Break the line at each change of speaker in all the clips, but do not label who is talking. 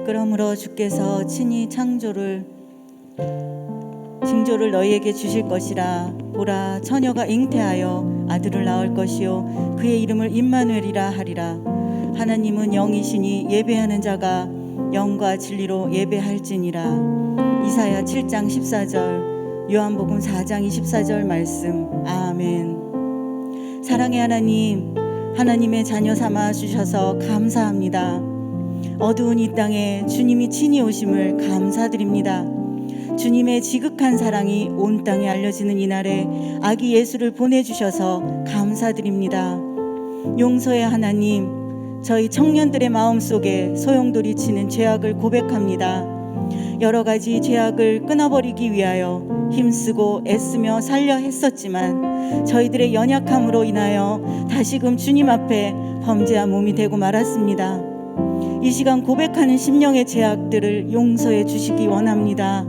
그러므로 주께서 친히 징조를 너희에게 주실 것이라. 보라, 처녀가 잉태하여 아들을 낳을 것이요 그의 이름을 임마누엘이라 하리라. 하나님은 영이시니 예배하는 자가 영과 진리로 예배할지니라. 이사야 7장 14절, 요한복음 4장 24절 말씀. 아멘. 사랑의 하나님, 하나님의 자녀 삼아 주셔서 감사합니다. 어두운 이 땅에 주님이 친히 오심을 감사드립니다. 주님의 지극한 사랑이 온 땅에 알려지는 이날에 아기 예수를 보내주셔서 감사드립니다. 용서의 하나님, 저희 청년들의 마음속에 소용돌이치는 죄악을 고백합니다. 여러 가지 죄악을 끊어버리기 위하여 힘쓰고 애쓰며 살려 했었지만 저희들의 연약함으로 인하여 다시금 주님 앞에 범죄한 몸이 되고 말았습니다. 이 시간 고백하는 심령의 죄악들을 용서해 주시기 원합니다.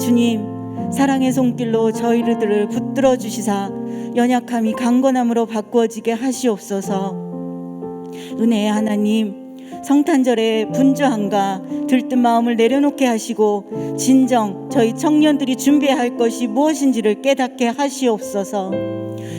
주님, 사랑의 손길로 저희들을 붙들어 주시사 연약함이 강건함으로 바꾸어지게 하시옵소서. 은혜의 하나님, 성탄절에 분주함과 들뜬 마음을 내려놓게 하시고 진정 저희 청년들이 준비해야 할 것이 무엇인지를 깨닫게 하시옵소서.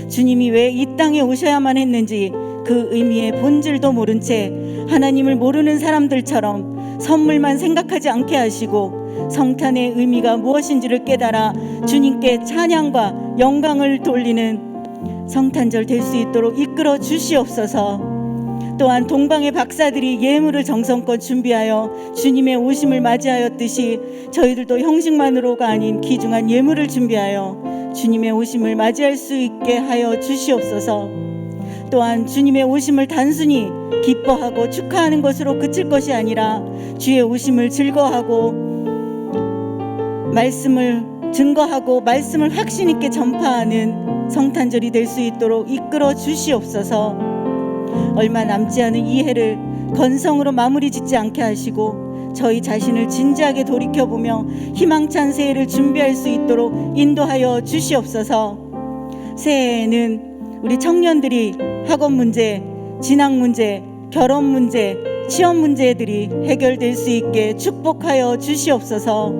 주님이 왜 이 땅에 오셔야만 했는지 그 의미의 본질도 모른 채 하나님을 모르는 사람들처럼 선물만 생각하지 않게 하시고 성탄의 의미가 무엇인지를 깨달아 주님께 찬양과 영광을 돌리는 성탄절 될 수 있도록 이끌어 주시옵소서. 또한 동방의 박사들이 예물을 정성껏 준비하여 주님의 오심을 맞이하였듯이 저희들도 형식만으로가 아닌 귀중한 예물을 준비하여 주님의 오심을 맞이할 수 있게 하여 주시옵소서. 또한 주님의 오심을 단순히 기뻐하고 축하하는 것으로 그칠 것이 아니라 주의 오심을 즐거워하고 말씀을 증거하고 말씀을 확신 있게 전파하는 성탄절이 될 수 있도록 이끌어 주시옵소서. 얼마 남지 않은 이 해를 건성으로 마무리 짓지 않게 하시고 저희 자신을 진지하게 돌이켜보며 희망찬 새해를 준비할 수 있도록 인도하여 주시옵소서. 새해에는 우리 청년들이 학업 문제, 진학 문제, 결혼 문제, 취업 문제들이 해결될 수 있게 축복하여 주시옵소서.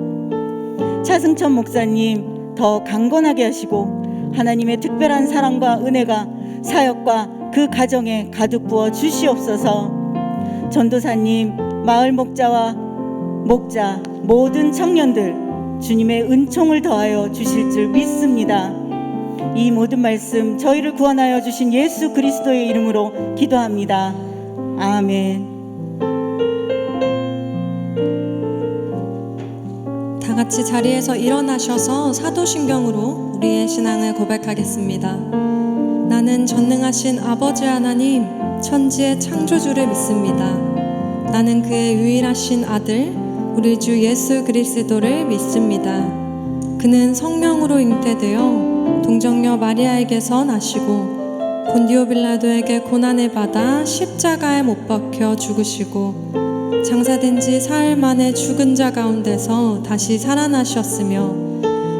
차승천 목사님 더 강건하게 하시고 하나님의 특별한 사랑과 은혜가 사역과 그 가정에 가득 부어 주시옵소서. 전도사님, 마을 목자와 목자, 모든 청년들 주님의 은총을 더하여 주실 줄 믿습니다. 이 모든 말씀 저희를 구원하여 주신 예수 그리스도의 이름으로 기도합니다. 아멘.
다 같이 자리에서 일어나셔서 사도신경으로 우리의 신앙을 고백하겠습니다. 나는 전능하신 아버지 하나님, 천지의 창조주를 믿습니다. 나는 그의 유일하신 아들, 우리 주 예수 그리스도를 믿습니다. 그는 성령으로 잉태되어 동정녀 마리아에게서 나시고 본디오 빌라도에게 고난을 받아 십자가에 못 박혀 죽으시고 장사된 지 사흘 만에 죽은 자 가운데서 다시 살아나셨으며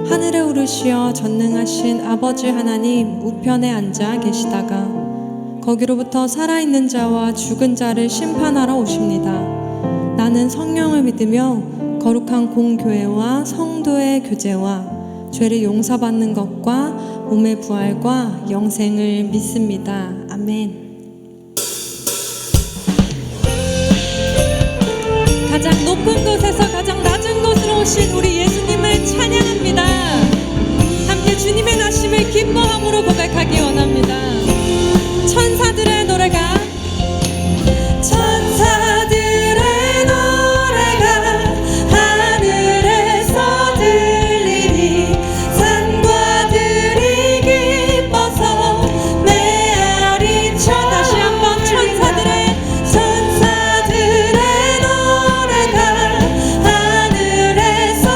하늘에 오르시어 전능하신 아버지 하나님 우편에 앉아 계시다가 거기로부터 살아있는 자와 죽은 자를 심판하러 오십니다. 나는 성령을 믿으며 거룩한 공교회와 성도의 교제와 죄를 용서받는 것과 몸의 부활과 영생을 믿습니다. 아멘. 가장 높은 곳에서 가장 낮은 곳으로 오신 우리 예수님을 찬양합니다. 함께 주님의 나심을 기뻐함으로 고백하기 원합니다. 천사들의 노래가 천사들의 노래가 하늘에서 들리니 산과 들이 기뻐서 메아리쳐. 다시 한번 천사들의 노래가 하늘에서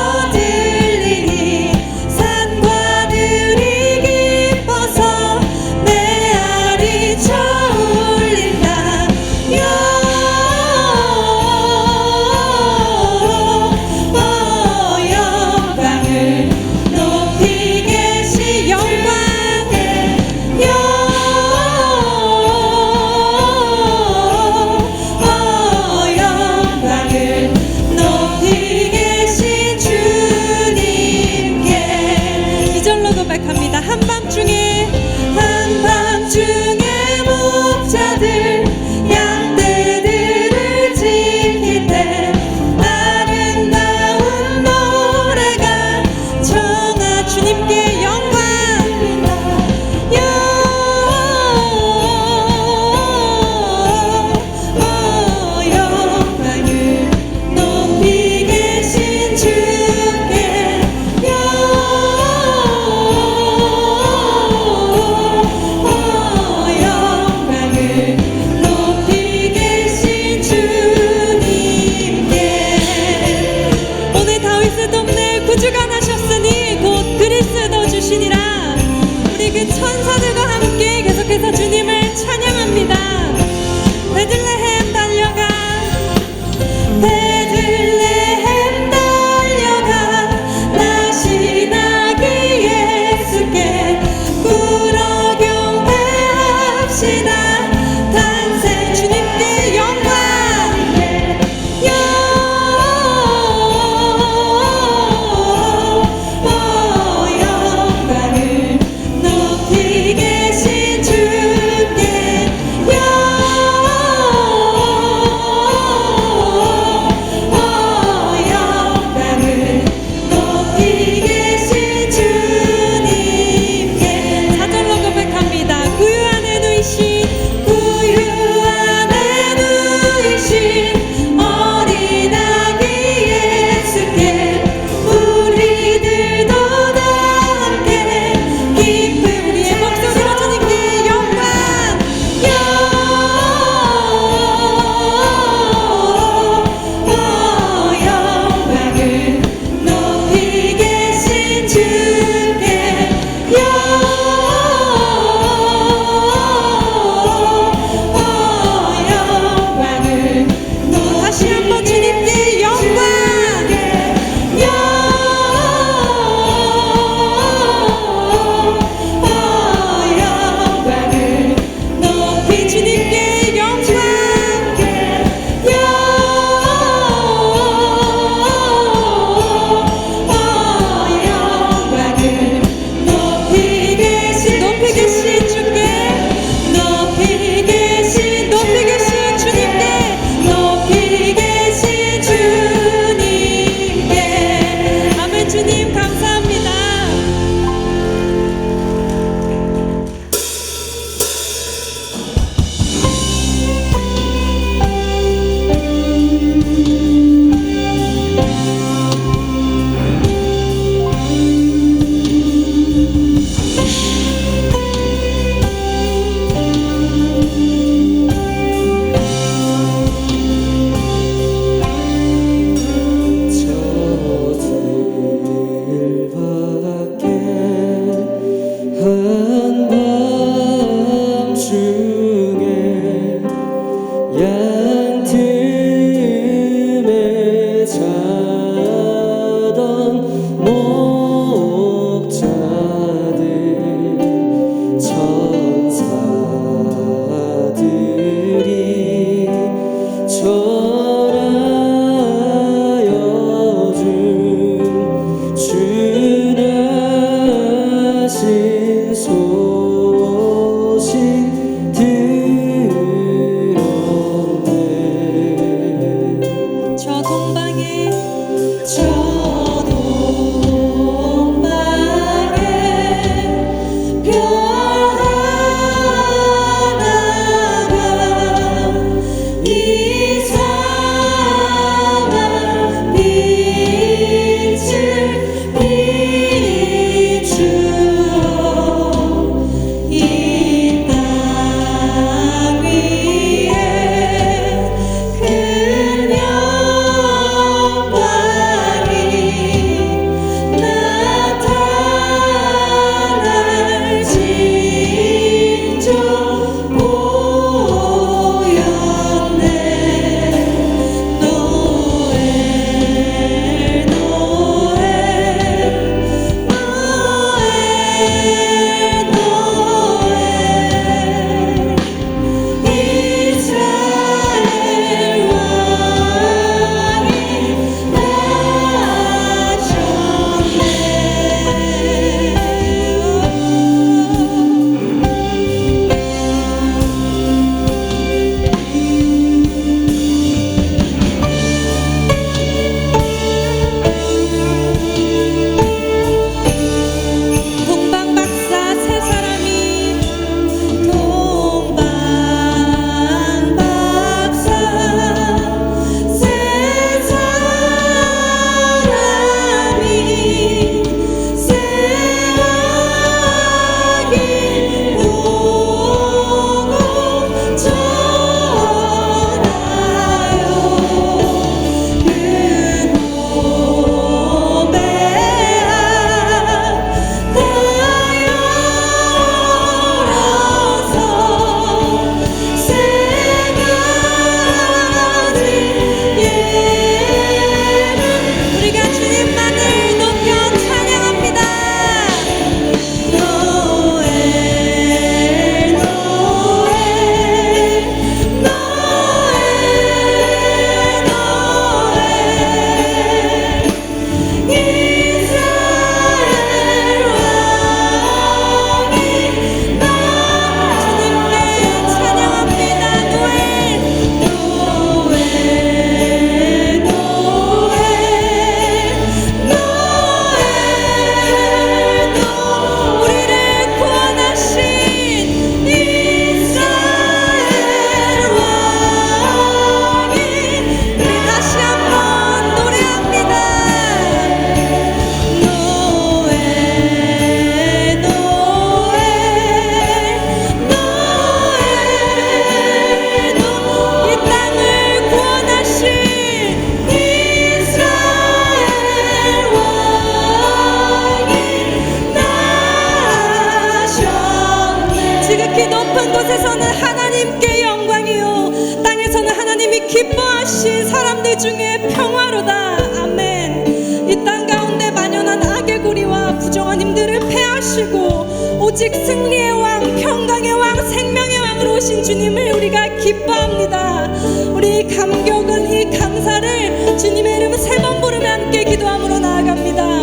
기뻐하신 사람들 중에 평화로다. 아멘. 이 땅 가운데 만연한 악의 고리와 부정한 힘들을 패하시고 오직 승리의 왕, 평강의 왕, 생명의 왕으로 오신 주님을 우리가 기뻐합니다. 우리 감격은 이 감사를 주님의 이름 세 번 부르며 함께 기도함으로 나아갑니다.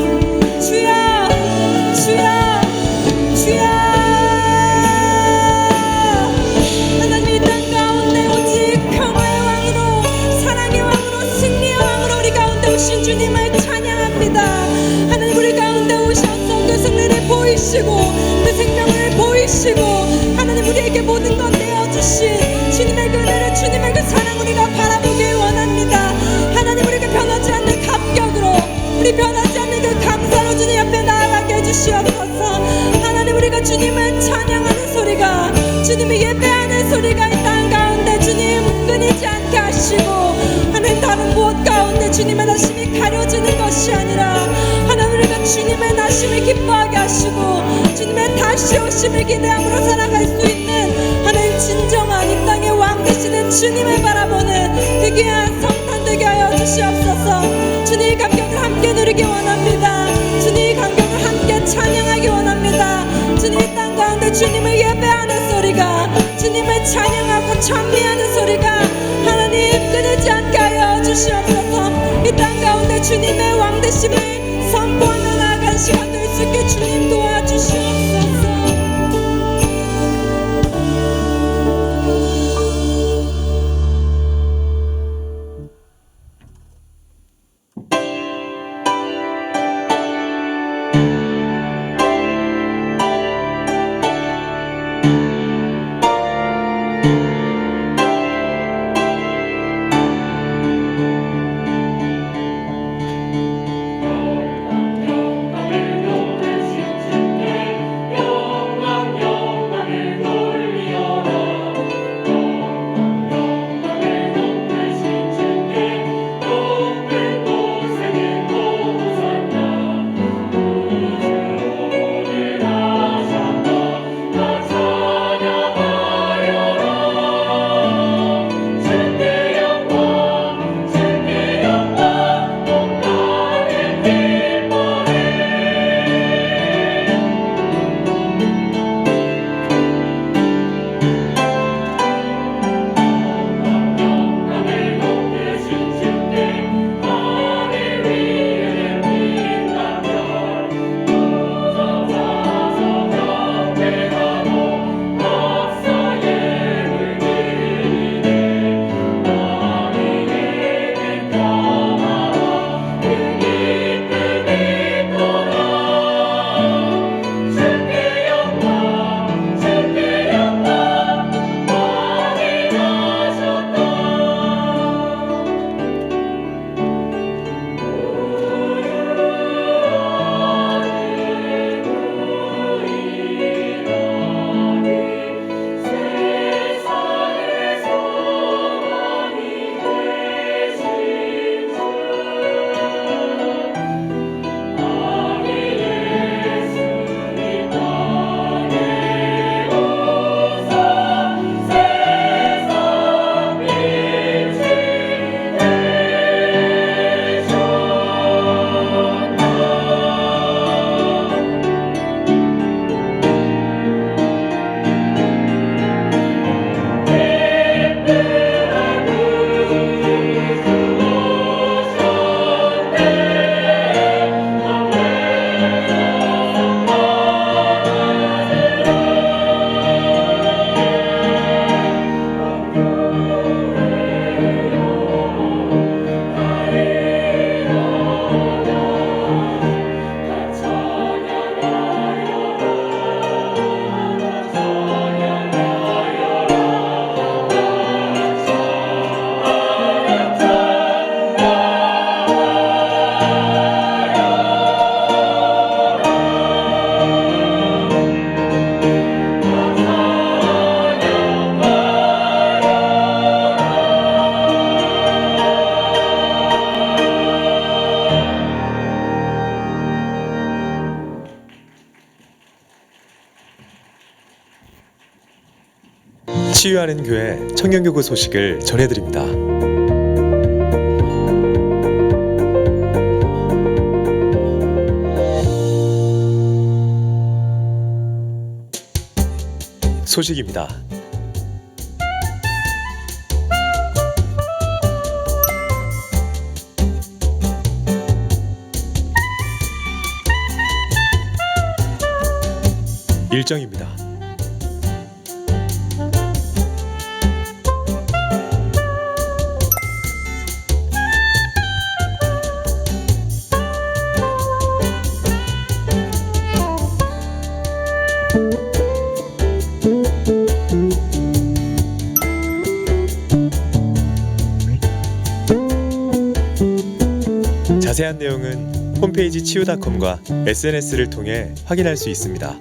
주여, 주여, 주여. 오신 주님을 찬양합니다. 하나님 우리 가운데 오셔서 그 승리를 보이시고 그 생명을 보이시고 하나님 우리에게 모든 것 내어주신 주님의 그 은혜를 주님의 그 사랑 우리가 바라보길 원합니다. 하나님 우리가 변하지 않는 감격으로 우리 변하지 않는 그 감사로 주님 앞에 나아가게 해주시옵소서. 하나님 우리가 주님을 찬양하는 소리가 주님을 예배하는 소리가 이 땅 가운데 주님 끊이지 않게 하시고 하나님 다른 무엇 가운데 주님의 나심이 가려지는 것이 아니라 하나님 우리가 주님의 나심을 기뻐하게 하시고 주님의 다시 오심을 기대함으로 살아갈 수 있는 하나님 진정한 이 땅의 왕 되시는 주님을 바라보는 그 귀한 성탄 되게 하여 주시옵소서. 주님의 감격을 함께 누리기 원합니다. 주님의 감격을 함께 찬양하기 원합니다. 주님 이 땅 가운데 주님을 예배하는 소리가 주님을 찬양하고 찬미하는 소리가 하나님 끊이지 않게 하여 주시옵소서. 이 땅 가운데 주님의 왕되심을 선포하며 나아간 시간 될 수 있게 주님 도와주시옵소서.
치유하는 교회 청년교구 소식을 전해드립니다. 소식입니다. 일정입니다. 자세한 내용은 홈페이지 치유닷컴과 SNS를 통해 확인할 수 있습니다.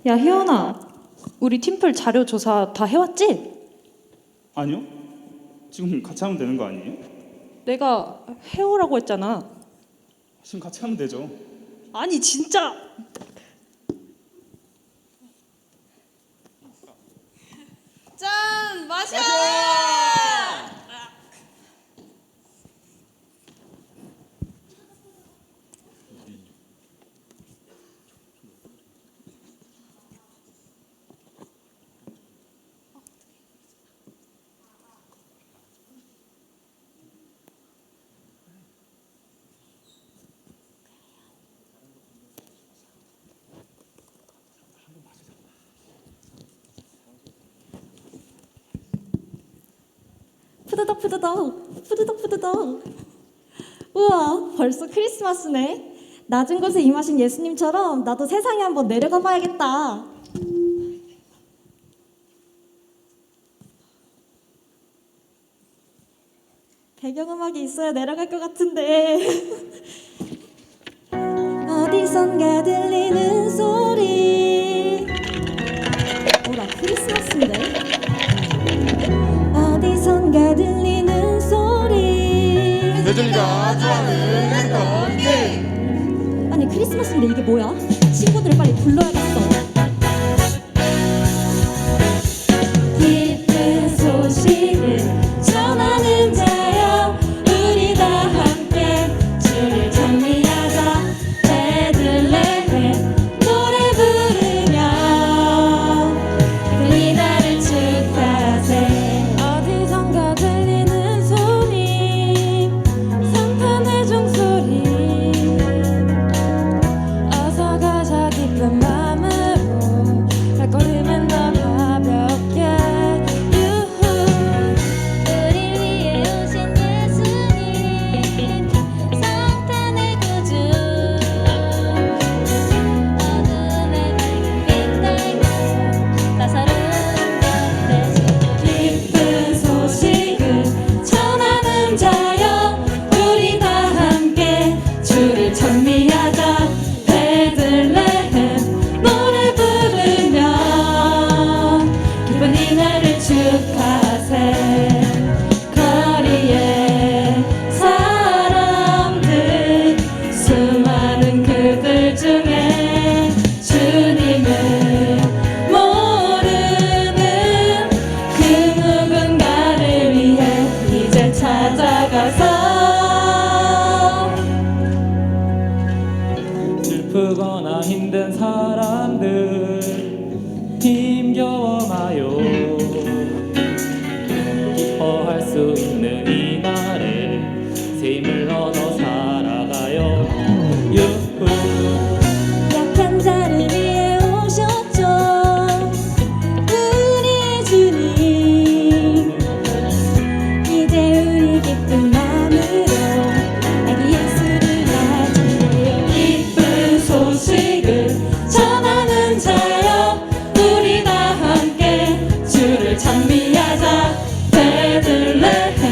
야, 혜연아, 우리 팀플 자료 조사 다 해왔지?
아니요. 지금 같이 하면 되는 거 아니에요?
내가 해오라고 했잖아.
지금 같이 하면 되죠.
아니, 진짜.
짠 마셔.
푸드덕 푸드덕 푸드덕 푸드덕. 우와, 벌써 크리스마스네. 낮은 곳에 임하신 예수님처럼 나도 세상에 한번 내려가 봐야겠다. 배경음악이 있어야 내려갈 것 같은데. 어디선가 들리는 소리. 오라, 크리스마스인데. 어디선가 들리는 소리.
대준이가 좋아하는 건데.
아니, 크리스마스인데 이게 뭐야? 친구들을 빨리 불러야겠어. 기쁜 소식을 전하는 자여, 우리 다 함께 주를 찬미하자. 베들레헴 노래 부르며 그의 나를 축하하세. 어디선가 들리는 소리, 성탄의 종소리. 어서 가자 기쁜 마음으로, 발걸음은 더 가볍게. 유후. 우리 위해 오신 예수님, 성탄의 구주. 어둠의 밝은 빛 달고 나사로운 것 대신. 기쁜 소식을 전하는 자여, 우리 다 함께 주를 찬미하자. 베들레헴 노래 부르며 기쁜 이날을 축하하세. 거리에 사람들, 수많은 그들 중에 주님을 모르는 그 누군가를 위해 이제 찾아가서
슬프거나 힘든 사람들 힘겨워 마요. 기뻐할 수 있는 이 날에 새 힘을 얻어 살아가요. 유후.
약한 자를 위해 오셨죠, 우리의 주님. 이제 우리 기쁜 마음으로 아기 예수를 맞이해요. 기쁜 소식을 전하는 자여, 우리 다 함께 주를 찬미하자. 베들레헴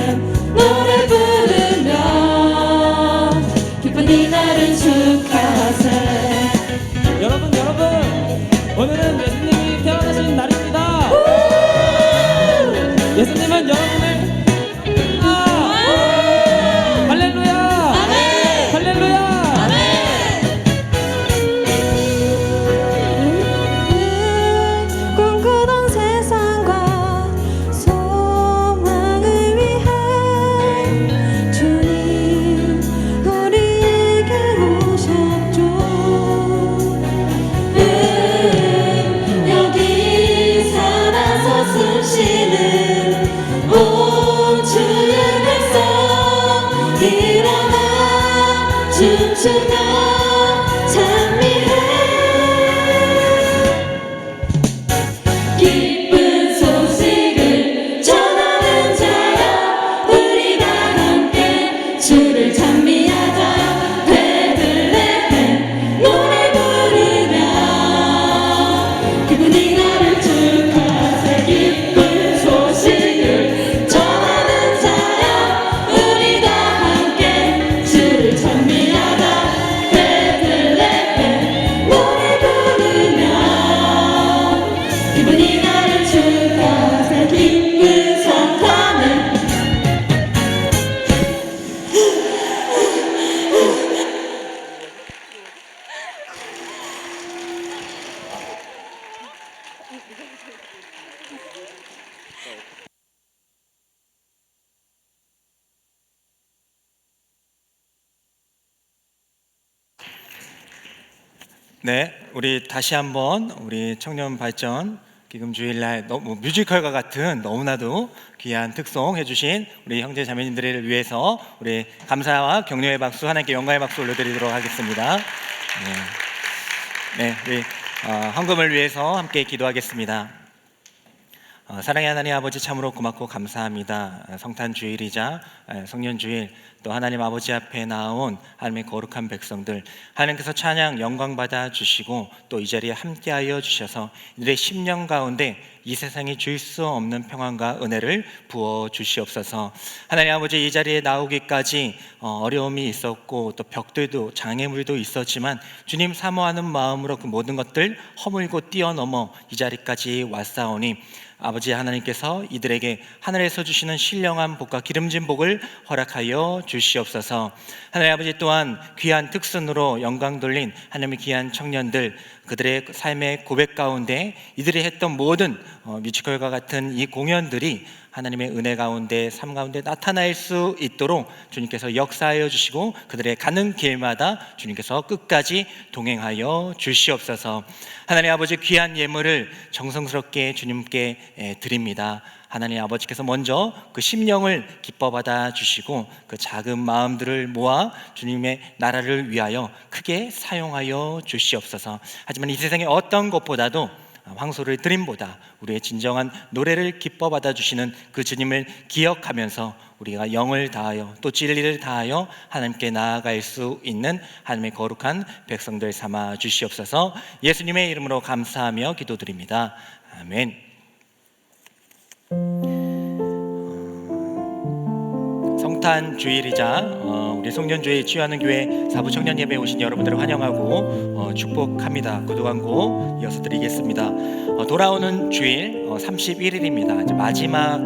네, 우리 다시 한번 우리 청년 발전 기금 주일날 너무 뮤지컬과 같은 너무나도 귀한 특송 해주신 우리 형제 자매님들을 위해서 우리 감사와 격려의 박수, 하나님께 영광의 박수 올려드리도록 하겠습니다. 네, 우리 헌금을 위해서 함께 기도하겠습니다. 사랑의 하나님 아버지, 참으로 고맙고 감사합니다. 성탄 주일이자 성년 주일, 또 하나님 아버지 앞에 나온 하나님의 거룩한 백성들, 하나님께서 찬양 영광 받아 주시고 또 이 자리에 함께하여 주셔서 이들의 심령 가운데 이 세상이 줄 수 없는 평안과 은혜를 부어 주시옵소서. 하나님 아버지, 이 자리에 나오기까지 어려움이 있었고 또 벽들도 장애물도 있었지만 주님 사모하는 마음으로 그 모든 것들 허물고 뛰어넘어 이 자리까지 왔사오니 아버지 하나님께서 이들에게 하늘에서 주시는 신령한 복과 기름진 복을 허락하여 주시옵소서. 하나님 아버지, 또한 귀한 특선으로 영광 돌린 하나님의 귀한 청년들, 그들의 삶의 고백 가운데 이들이 했던 모든 뮤지컬과 같은 이 공연들이 하나님의 은혜 가운데, 삶 가운데 나타날 수 있도록 주님께서 역사하여 주시고 그들의 가는 길마다 주님께서 끝까지 동행하여 주시옵소서. 하나님 아버지, 귀한 예물을 정성스럽게 주님께 드립니다. 하나님 아버지께서 먼저 그 심령을 기뻐 받아 주시고 그 작은 마음들을 모아 주님의 나라를 위하여 크게 사용하여 주시옵소서. 하지만 이 세상의 어떤 것보다도 황소를 드림보다 우리의 진정한 노래를 기뻐 받아 주시는 그 주님을 기억하면서 우리가 영을 다하여 또 진리를 다하여 하나님께 나아갈 수 있는 하나님의 거룩한 백성들 삼아 주시옵소서. 예수님의 이름으로 감사하며 기도드립니다. 아멘. 성탄 주일이자 우리 송년주일 치유하는 교회 사부 청년 예배에 오신 여러분들을 환영하고 축복합니다. 구두 광고 이어서 드리겠습니다. 돌아오는 주일 31일입니다. 이제 마지막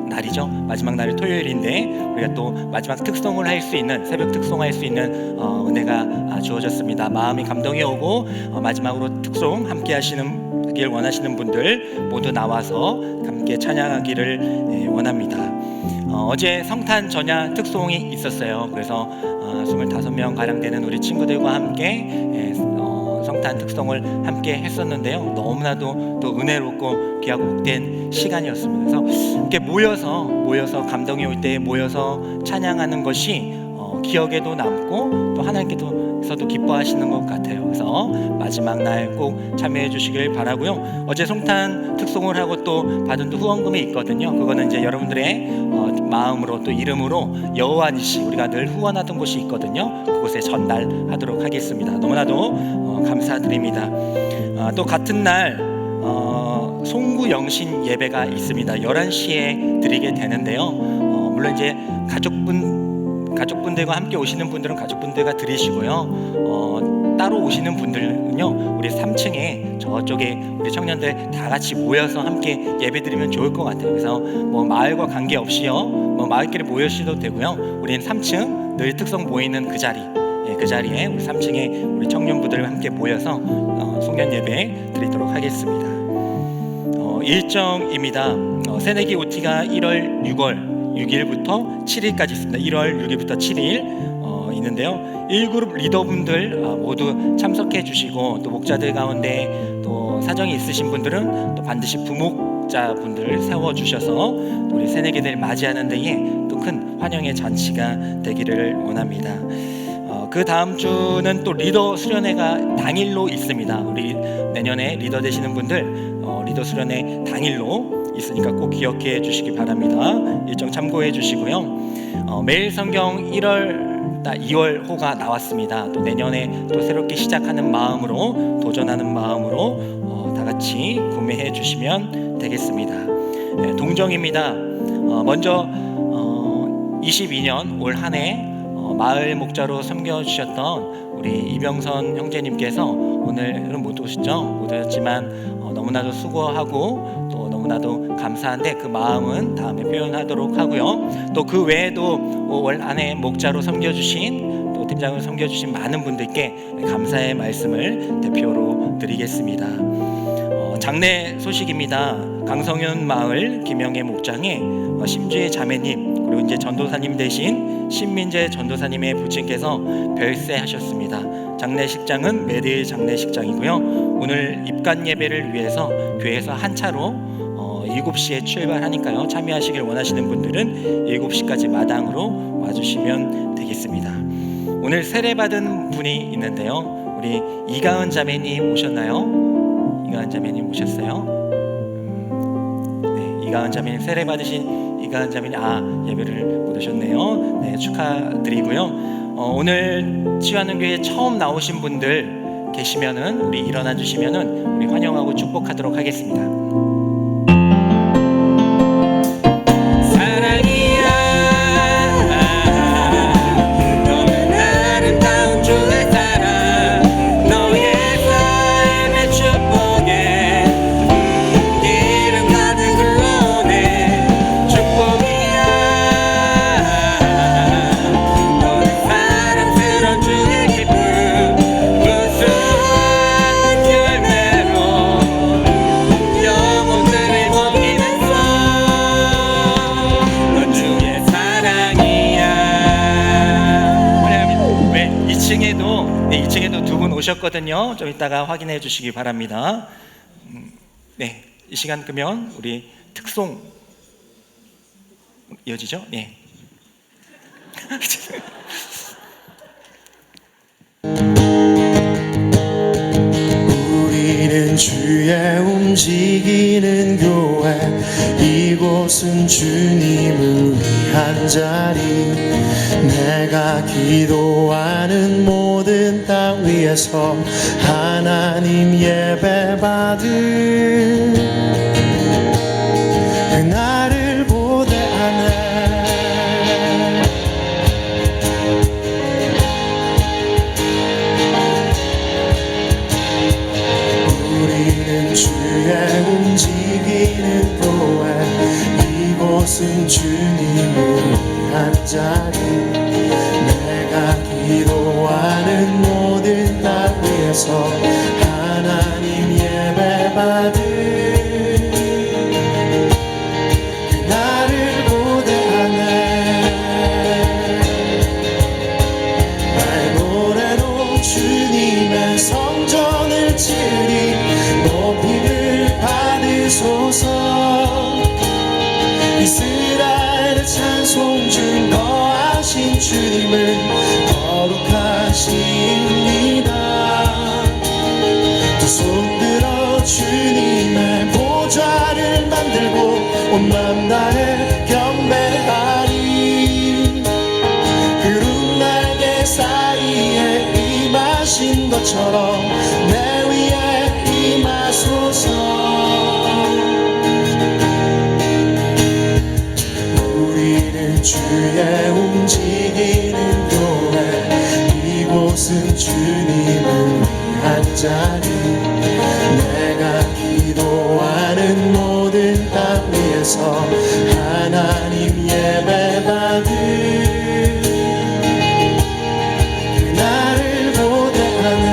날이죠. 마지막 날이 토요일인데 우리가 또 마지막 특송을 할 수 있는, 새벽 특송할 수 있는 은혜가 주어졌습니다. 마음이 감동이 오고 마지막으로 특송 함께 하시길 원하시는 분들 모두 나와서 함께 찬양하기를 원합니다. 어제 성탄 전야 특송이 있었어요. 그래서 25명 가량 되는 우리 친구들과 함께 성탄 특송을 함께 했었는데요. 너무나도 또 은혜롭고 귀하고 복된 시간이었습니다. 그래서 이렇게 모여서 감동이 올 때 모여서 찬양하는 것이 기억에도 남고 또 하나님께서도 기뻐하시는 것 같아요. 그래서 마지막 날 꼭 참여해 주시길 바라고요. 어제 성탄 특송을 하고 또 받은 또 후원금이 있거든요. 그거는 이제 여러분들의 마음으로 또 이름으로 여호와 니시, 우리가 늘 후원하던 곳이 있거든요. 그곳에 전달하도록 하겠습니다. 너무나도 감사드립니다. 또 같은 날 송구 영신 예배가 있습니다. 11시에 드리게 되는데요. 물론 이제 가족분들과 함께 오시는 분들은 가족분들과 드리시고요. 따로 오시는 분들은요, 우리 3층에 저쪽에 우리 청년들 다 같이 모여서 함께 예배드리면 좋을 것 같아요. 그래서 뭐 마을과 관계없이요, 뭐 마을끼리 모여주셔도 되고요. 우리는 3층 늘 특성 모이는 그 자리에 우리 3층에 우리 청년분들 함께 모여서 송년 예배 드리도록 하겠습니다. 일정입니다. 새내기 OT가 1월 6일부터 7일까지 있습니다. 1월 6일부터 7일 있는데요. 1그룹 리더분들 모두 참석해 주시고 또 목자들 가운데 또 사정이 있으신 분들은 또 반드시 부목자분들을 세워 주셔서 우리 새내기들 맞이하는 데에 또 큰 환영의 잔치가 되기를 원합니다. 그 다음 주는 또 리더 수련회가 당일로 있습니다. 우리 내년에 리더 되시는 분들 리더 수련회 당일로 있으니까 꼭 기억해 주시기 바랍니다. 일정 참고해 주시고요. 매일 성경 2월호가 나왔습니다. 또 내년에 또 새롭게 시작하는 마음으로, 도전하는 마음으로 다 같이 구매해 주시면 되겠습니다. 네, 동정입니다. 먼저 22년 올 한 해 마을 목자로 섬겨주셨던 우리 이병선 형제님께서 오늘은 못 오셨지만 너무나도 수고하고 또 너무나도 감사한데 그 마음은 다음에 표현하도록 하고요. 또 그 외에도 올 한 해 목자로 섬겨주신, 또 팀장으로 섬겨주신 많은 분들께 감사의 말씀을 대표로 드리겠습니다. 장례 소식입니다. 강성윤 마을 김영애 목장에 심주의 자매님 그리고 이제 전도사님 대신 신민재 전도사님의 부친께서 별세하셨습니다. 장례식장은 매일 장례식장이고요. 오늘 입관 예배를 위해서 교회에서 한 차로 7시에 출발하니까요. 참여하시길 원하시는 분들은 7시까지 마당으로 와주시면 되겠습니다. 오늘 세례받은 분이 있는데요. 우리 이가은 자매님 오셨나요? 이가은 자매님 오셨어요? 네, 이가은 자매님 세례받으신 이가은 자매님 예배를 못 오셨네요. 네, 축하드리고요. 오늘 치유하는 교회 처음 나오신 분들 계시면은 우리 일어나 주시면은 우리 환영하고 축복하도록 하겠습니다. 네, 2층에도 두 분 오셨거든요. 좀 이따가 확인해 주시기 바랍니다. 네, 이 시간 끄면 우리 특송 이어지죠? 네.
우리는 주의 움직이는 교회, 이곳은 주님을 위한 자리. 내가 기도하는 모든 땅 위에서 하나님 예배받을 그날을 보대하네. 우리는 주의 움직이는 교회, 이곳은 주님을 위한 자리. 내가 기도하는 모든 땅 위에서 하나님 예배받을 그날을 보대하네. 나의 노래로 주님의 성전을 지으리. 높임을 받으소서. 이스라엘의 찬송 중 거하신 주님을 거룩하십니다. 두 손 들어 주님의 보좌를 만들고 온 맘 다해 경배하리. 구름 날개 사이에 임하신 것처럼 내 위에 임하소서. 주의 움직이는 교회, 이곳은 주님을 위한 자리. 내가 기도하는 모든 땅 위에서 하나님 예배받을 그날을 보대하네.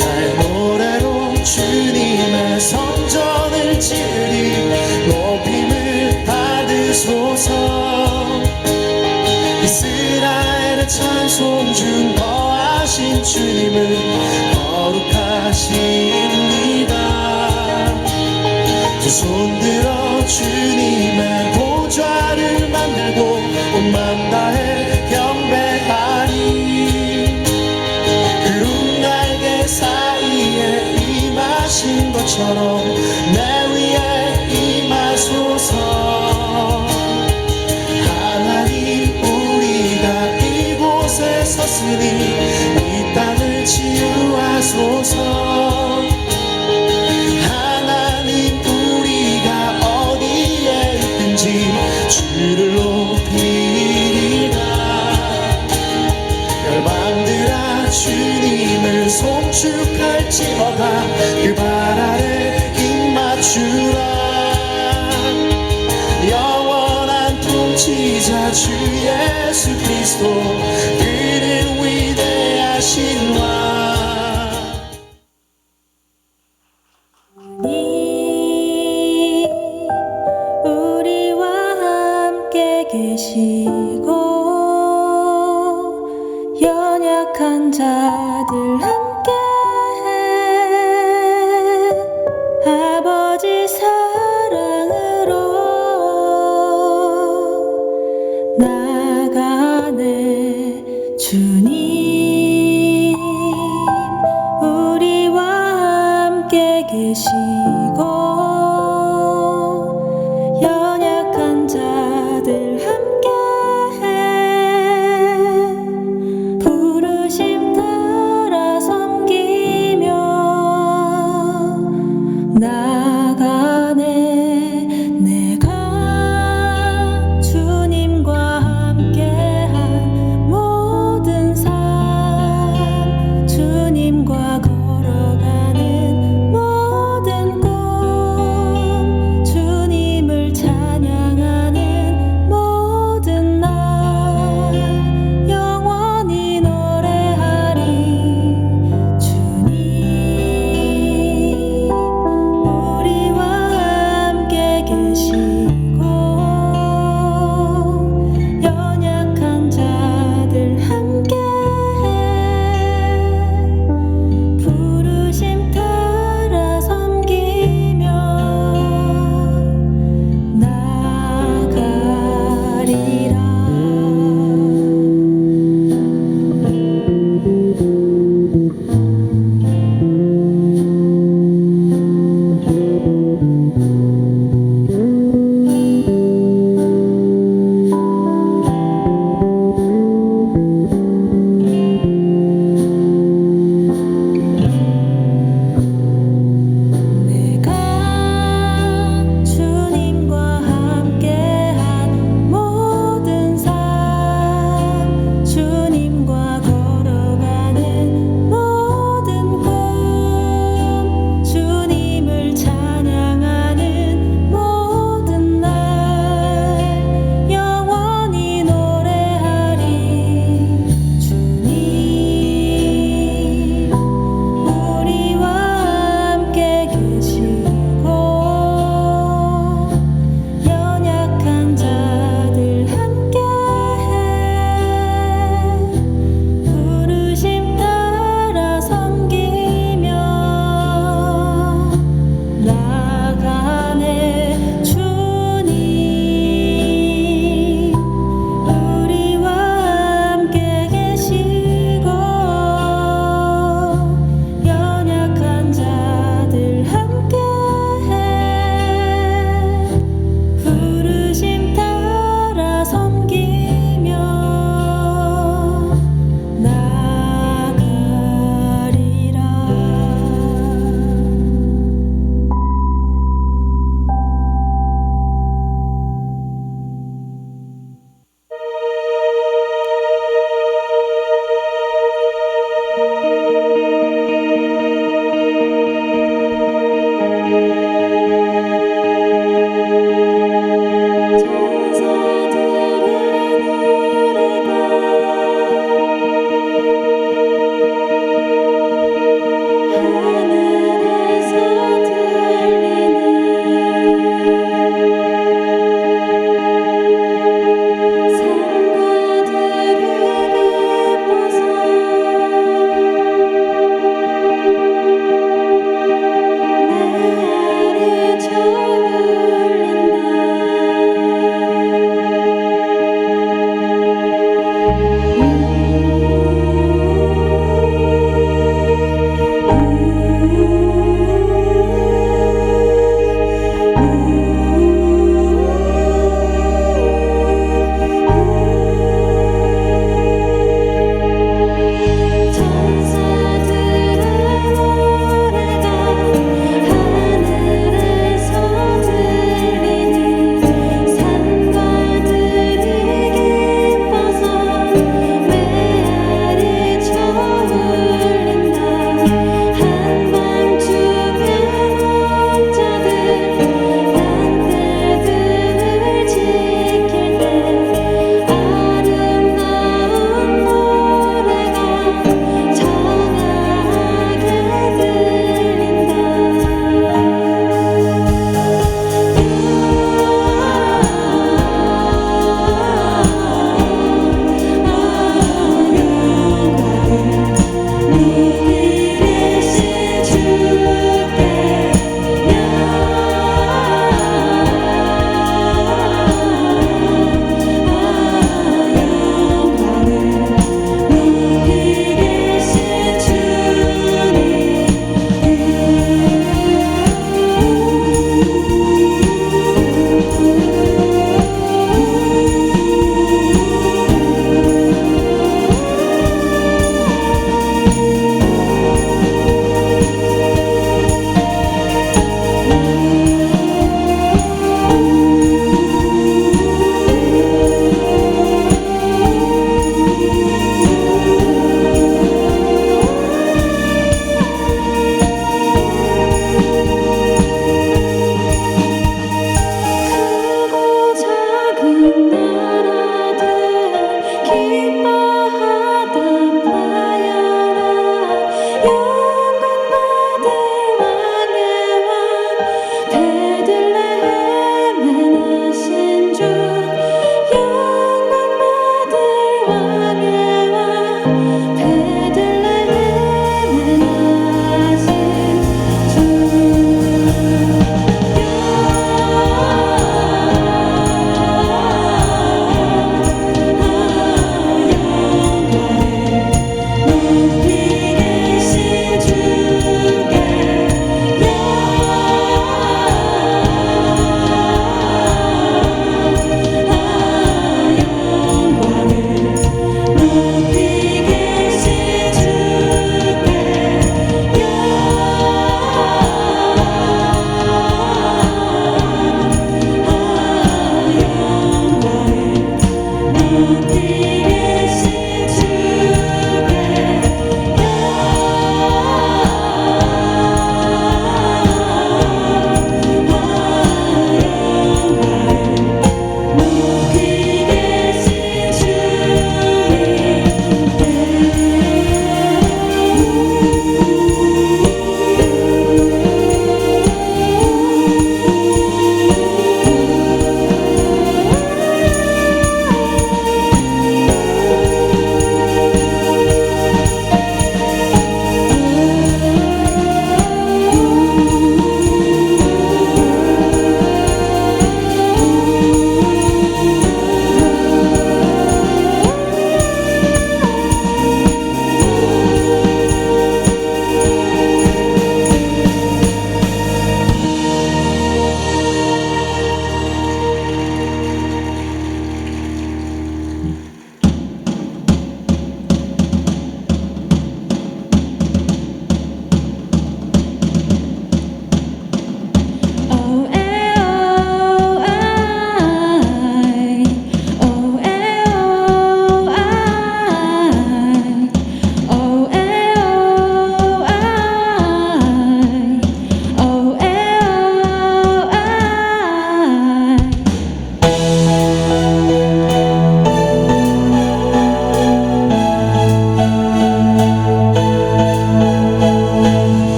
나의 노래로 주님의 성전을 지으리. 높임을 받으소서. 이스라엘의 찬송 중 거하신 주님을 거룩하십니다. 두 손 들어 주님의 보좌를 만들고 온 맘 다해 경배하리. 구름 날개 사이에 임하신 것처럼 내 위에 임하소서. 하나님 우리가 이곳에 섰으니 이 땅을 치유하소서. 하나님 우리가 어디에 있든지 주를 높이리라. 열방들아 주님을 송축할지어다. 그 발 아래 입맞추라. 영원한 통치자 주 예수 그리스도, 그는 위대하신 왕.
자들 함께해 아버지 사랑으로 나가네. 주님 우리와 함께 계시고 연약한 자들 함께해 부르심 따라서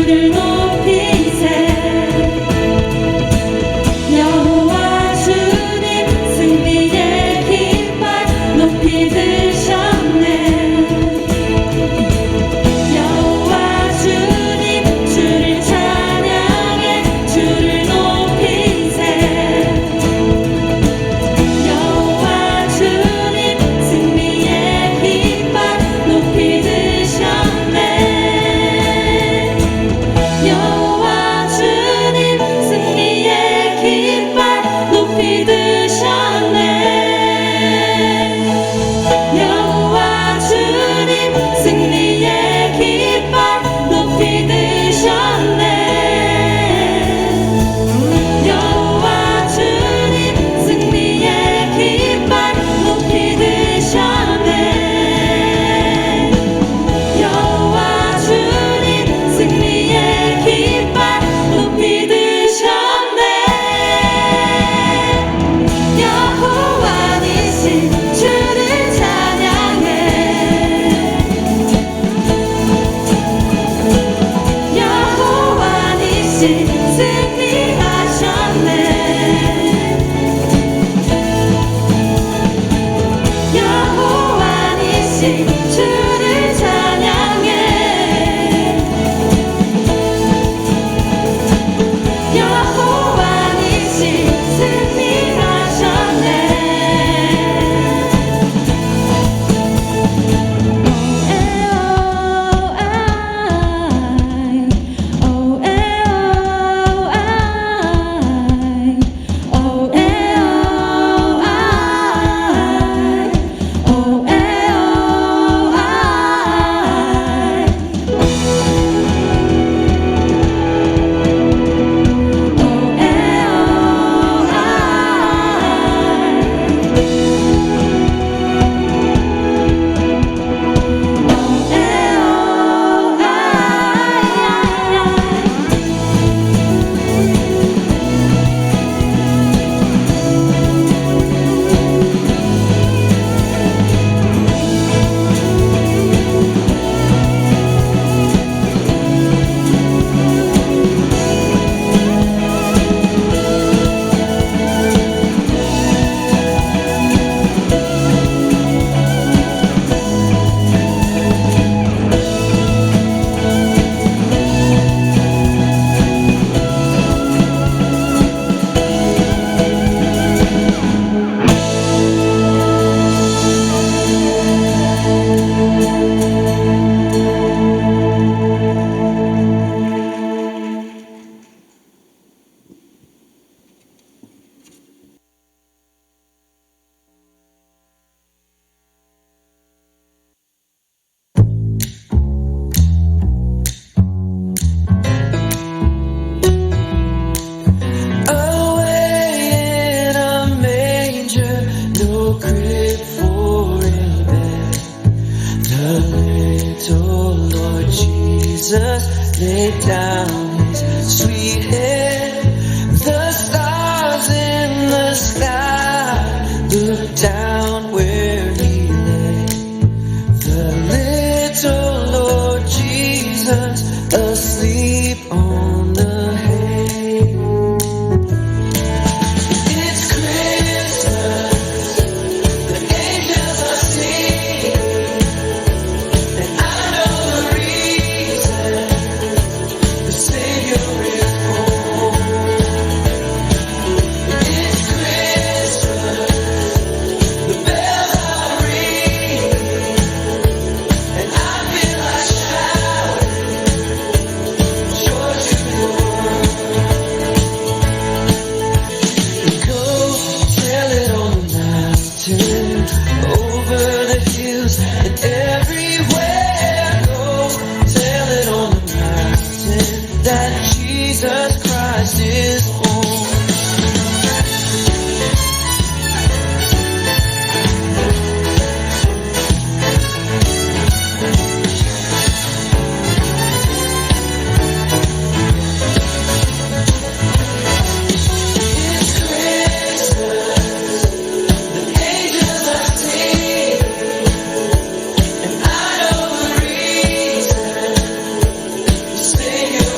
주를 높이세 여호와 주님 승리의 깃발 높이 드셨네 여호와 주님 주를 찬양해 주를 높이세 여호와 주님 승리의 깃발 높이 드셨네 여호와 주님 승리의 깃발 높이 드셨네 여호와 주님 승리의 깃발 높이 드셨네 여호와 주님 승리의 깃발 높이 드셨네 여호와 주님 승리의 깃발 높이 드셨네 여호와 니신 주를 찬양해 여호와 니신 승리하셨네 여호와 니신 주를 찬양해 여호와 니신 승리하셨네
Away in a manger, no crib for a bed. The little Lord Jesus laid down his sweet head. The stars in the sky looked down where he lay. The little Lord Jesus asleep on the hay. It's Christmas, the angels are singing, and I know the reason, the Savior is born. It's Christmas, the bells are ringing, and I feel like shouting, joy to the world. Go tell it on the mountain, over the hills and everywhere. Go tell it on the mountain that Jesus Christ is born. It's Christmas, the angels are singing, and I know the reason, the Savior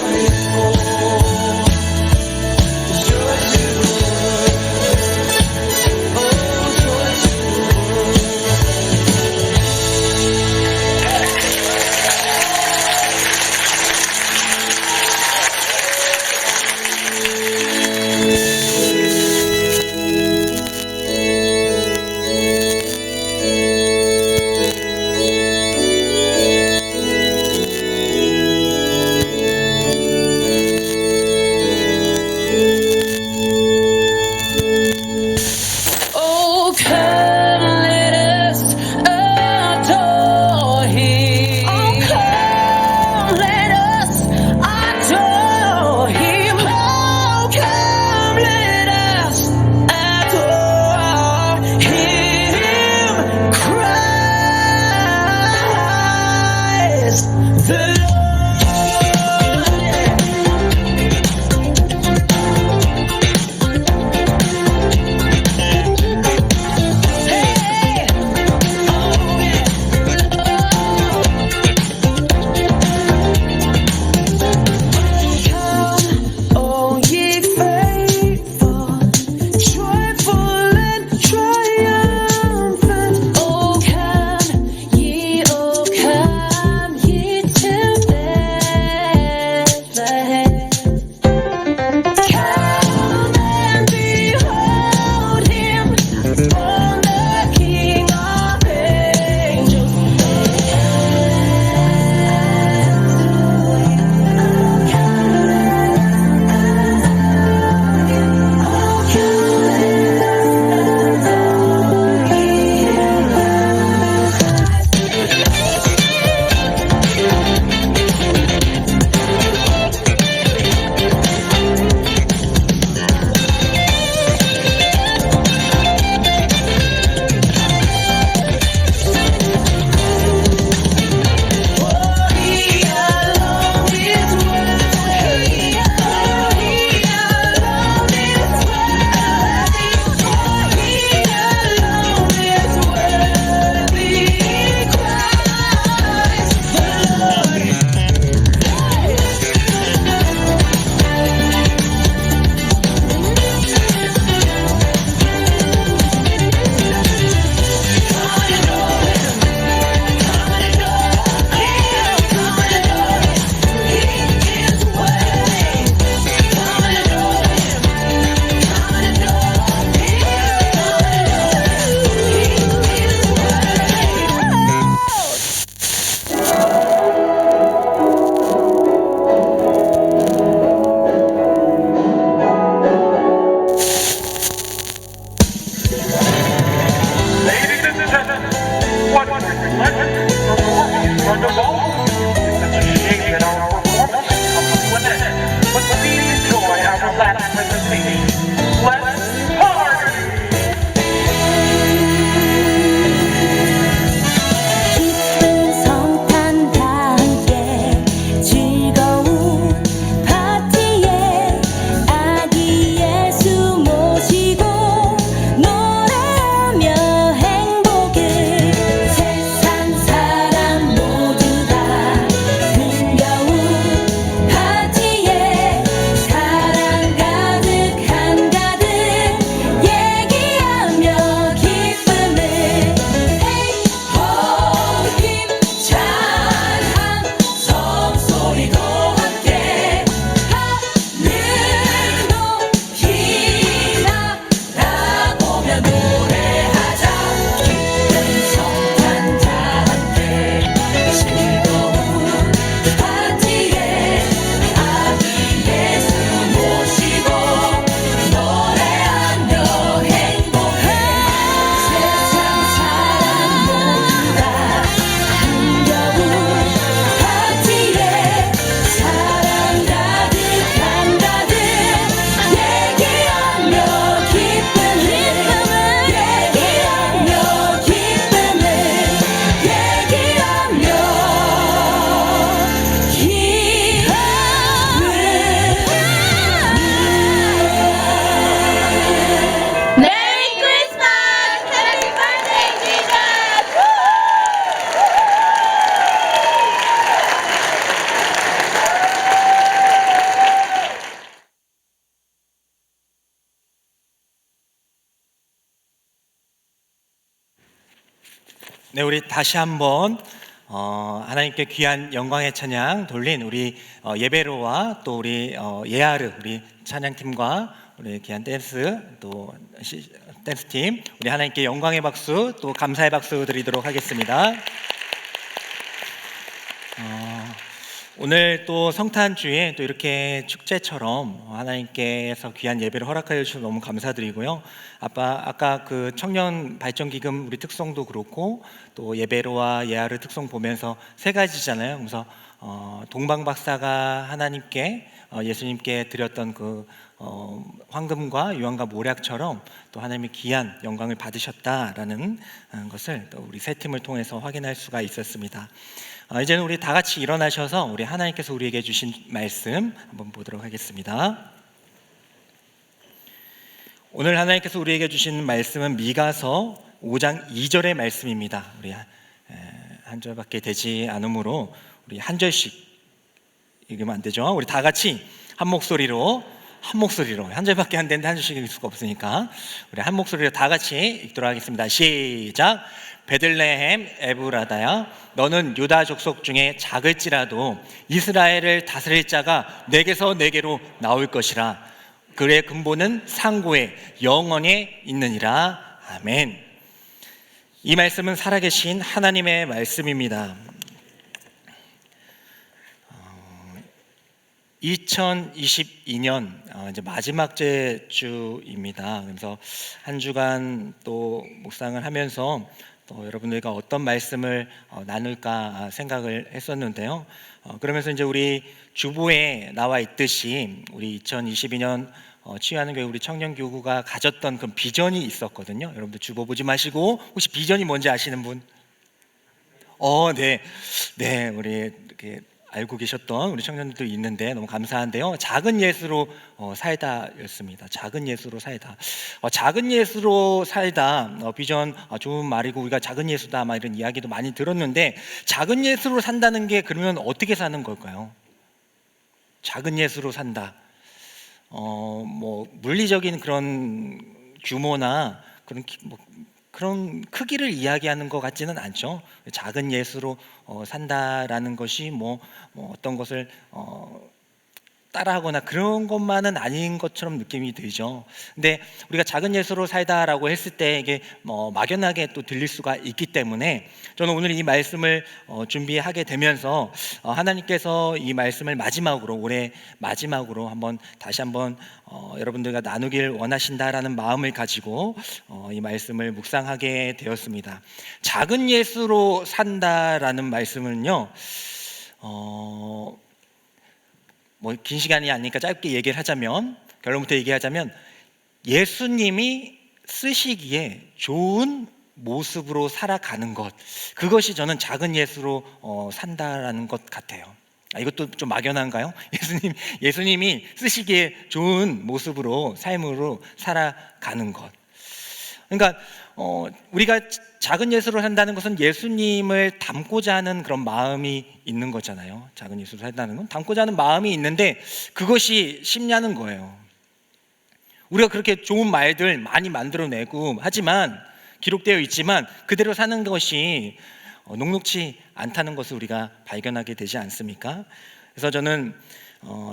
네, 우리 다시 한번 하나님께 귀한 영광의 찬양 돌린 우리 예배로와 또 우리 예아르 우리 찬양팀과 우리 귀한 댄스 또 댄스팀 우리 하나님께 영광의 박수 또 감사의 박수 드리도록 하겠습니다. 오늘 또 성탄주에 또 이렇게 축제처럼 하나님께서 귀한 예배를 허락하여 주셔서 너무 감사드리고요. 아까 그 청년 발전기금 우리 특성도 그렇고 또 예배로와 예아르 특성 보면서 세 가지잖아요. 그래서 동방 박사가 하나님께 예수님께 드렸던 그 황금과 유황과 모략처럼 또 하나님의 귀한 영광을 받으셨다라는 것을 또 우리 세 팀을 통해서 확인할 수가 있었습니다. 이제는 우리 다 같이 일어나셔서 우리 하나님께서 우리에게 주신 말씀 한번 보도록 하겠습니다. 오늘 하나님께서 우리에게 주신 말씀은 미가서 5장 2절의 말씀입니다. 우리 한 절밖에 되지 않으므로 우리 한 절씩 읽으면 안 되죠. 우리 다 같이 한 목소리로 한 절밖에 안 되는데 한 절씩 읽을 수가 없으니까 우리 한 목소리로 다 같이 읽도록 하겠습니다. 시작. 베들레헴 에브라다야, 너는 유다 족속 중에 작을지라도 이스라엘을 다스릴 자가 내게서 내게로 나올 것이라. 그의 근본은 상고에 영원히 있느니라. 아멘. 이 말씀은 살아계신 하나님의 말씀입니다. 2022년 이제 마지막 주입니다. 그래서 한 주간 또 묵상을 하면서 또 여러분들과 어떤 말씀을 나눌까 생각을 했었는데요. 그러면서 이제 우리 주보에 나와 있듯이 우리 2022년 치유하는 교회 우리 청년교구가 가졌던 그 비전이 있었거든요. 여러분들 주보 보지 마시고 혹시 비전이 뭔지 아시는 분? 네, 우리 이렇게 알고 계셨던 우리 청년들도 있는데 너무 감사한데요. 작은 예수로 살다였습니다. 작은 예수로 살다. 작은 예수로 살다 비전 좋은 말이고 우리가 작은 예수다 막 이런 이야기도 많이 들었는데 작은 예수로 산다는 게 그러면 어떻게 사는 걸까요? 작은 예수로 산다. 뭐 물리적인 그런 규모나 그런 크기를 이야기하는 것 같지는 않죠. 작은 예수로 산다라는 것이 뭐 어떤 것을 따라하거나 그런 것만은 아닌 것처럼 느낌이 들죠. 근데 우리가 작은 예수로 살다라고 했을 때 이게 막연하게 또 들릴 수가 있기 때문에 저는 오늘 이 말씀을 준비하게 되면서 하나님께서 이 말씀을 마지막으로 올해 마지막으로 다시 한번 여러분들과 나누길 원하신다라는 마음을 가지고 이 말씀을 묵상하게 되었습니다. 작은 예수로 산다라는 말씀은요. 긴 시간이 아니니까 짧게 얘기를 하자면 결론부터 얘기하자면 예수님이 쓰시기에 좋은 모습으로 살아가는 것, 그것이 저는 작은 예수로 산다라는 것 같아요. 이것도 좀 막연한가요? 예수님이 쓰시기에 좋은 모습으로 삶으로 살아가는 것. 그러니까 우리가 작은 예수로 산다는 것은 예수님을 닮고자 하는 그런 마음이 있는 거잖아요. 작은 예수로 산다는 건 닮고자 하는 마음이 있는데 그것이 쉽냐는 거예요. 우리가 그렇게 좋은 말들 많이 만들어내고 하지만 기록되어 있지만 그대로 사는 것이 녹록지 않다는 것을 우리가 발견하게 되지 않습니까? 그래서 저는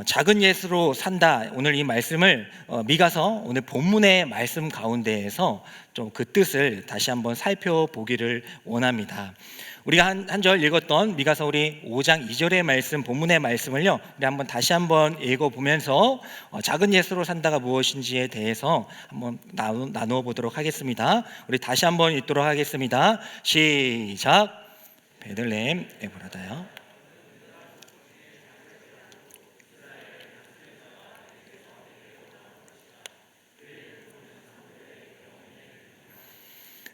작은 예수로 산다, 오늘 이 말씀을 미가서 오늘 본문의 말씀 가운데에서 좀 그 뜻을 다시 한번 살펴보기를 원합니다. 우리가 한 절 읽었던 미가서 우리 5장 2절의 말씀, 본문의 말씀을요 우리 한번 다시 한번 읽어보면서 작은 예수로 산다가 무엇인지에 대해서 한번 나누어 보도록 하겠습니다. 우리 다시 한번 읽도록 하겠습니다. 시작. 베들레헴 에브라다야,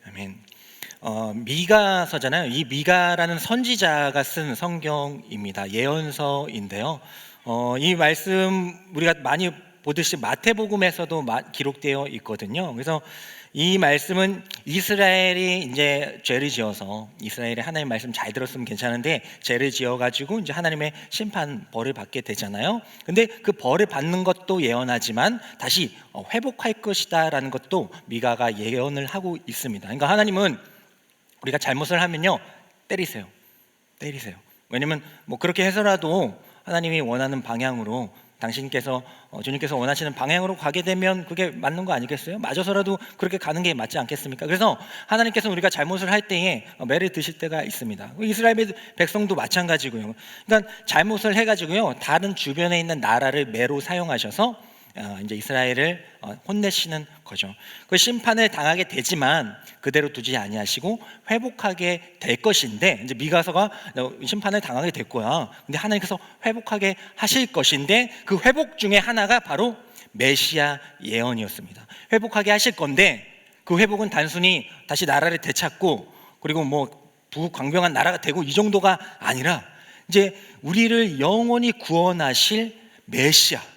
아멘. 미가서잖아요. 이 미가라는 선지자가 쓴 성경입니다. 예언서인데요. 이 말씀 우리가 많이 보듯이 마태복음에서도 기록되어 있거든요. 그래서 이 말씀은 이스라엘이 이제 죄를 지어서 이스라엘이 하나님 말씀 잘 들었으면 괜찮은데 죄를 지어가지고 이제 하나님의 심판 벌을 받게 되잖아요. 근데 그 벌을 받는 것도 예언하지만 다시 회복할 것이다라는 것도 미가가 예언을 하고 있습니다. 그러니까 하나님은 우리가 잘못을 하면요, 때리세요. 왜냐면 뭐 그렇게 해서라도 하나님이 원하는 방향으로, 당신께서 주님께서 원하시는 방향으로 가게 되면 그게 맞는 거 아니겠어요? 맞아서라도 그렇게 가는 게 맞지 않겠습니까? 그래서 하나님께서 우리가 잘못을 할 때에 매를 드실 때가 있습니다. 이스라엘 백성도 마찬가지고요. 그러니까 잘못을 해가지고요, 다른 주변에 있는 나라를 매로 사용하셔서 이제 이스라엘을 혼내시는 거죠. 그 심판을 당하게 되지만 그대로 두지 아니하시고 회복하게 될 것인데, 이제 미가서가 심판을 당하게 될 거야. 근데 하나님께서 회복하게 하실 것인데, 그 회복 중에 하나가 바로 메시아 예언이었습니다. 회복하게 하실 건데, 그 회복은 단순히 다시 나라를 되찾고 그리고 뭐 부광병한 나라가 되고 이 정도가 아니라, 이제 우리를 영원히 구원하실 메시아,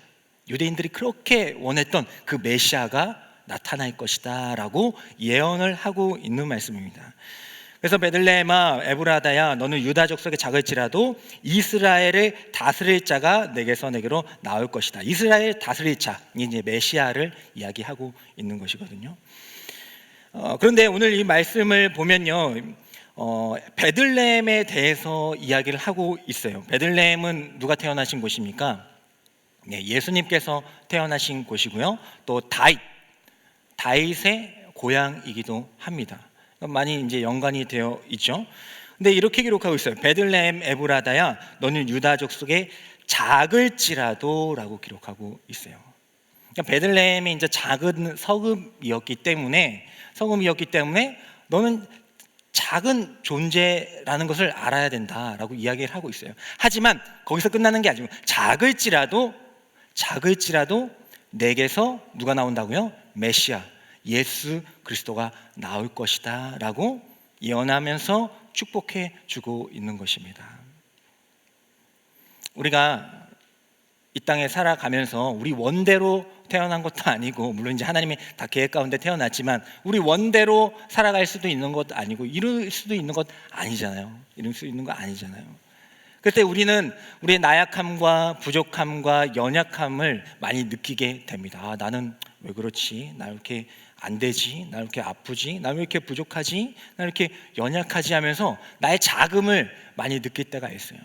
유대인들이 그렇게 원했던 그 메시아가 나타날 것이다 라고 예언을 하고 있는 말씀입니다. 그래서 베들레헴아 에브라다야, 너는 유다 족속의 작을지라도 이스라엘을 다스릴 자가 내게서 내게로 나올 것이다. 이스라엘 다스릴 자, 이제 메시아를 이야기하고 있는 것이거든요. 그런데 오늘 이 말씀을 보면요, 베들레헴에 대해서 이야기를 하고 있어요. 베들레헴은 누가 태어나신 곳입니까? 예수님께서 태어나신 곳이고요. 또 다윗의 고향이기도 합니다. 많이 이제 연관이 되어 있죠. 근데 이렇게 기록하고 있어요. 베들레헴 에브라다야, 너는 유다 족속의 작을지라도라고 기록하고 있어요. 그러니까 베들레헴이 이제 작은 성읍이었기 때문에 너는 작은 존재라는 것을 알아야 된다라고 이야기를 하고 있어요. 하지만 거기서 끝나는 게 아니고 작을지라도 내게서 누가 나온다고요? 메시아, 예수 그리스도가 나올 것이다 라고 예언하면서 축복해 주고 있는 것입니다. 우리가 이 땅에 살아가면서 우리 원대로 태어난 것도 아니고, 물론 이제 하나님이 다 계획 가운데 태어났지만 우리 원대로 살아갈 수도 있는 것도 아니고 이룰 수도 있는 것 아니잖아요. 그때 우리는 우리의 나약함과 부족함과 연약함을 많이 느끼게 됩니다. 나는 왜 그렇지? 나 이렇게 안 되지? 나 이렇게 아프지? 나 왜 이렇게 부족하지? 나 이렇게 연약하지? 하면서 나의 자금을 많이 느낄 때가 있어요.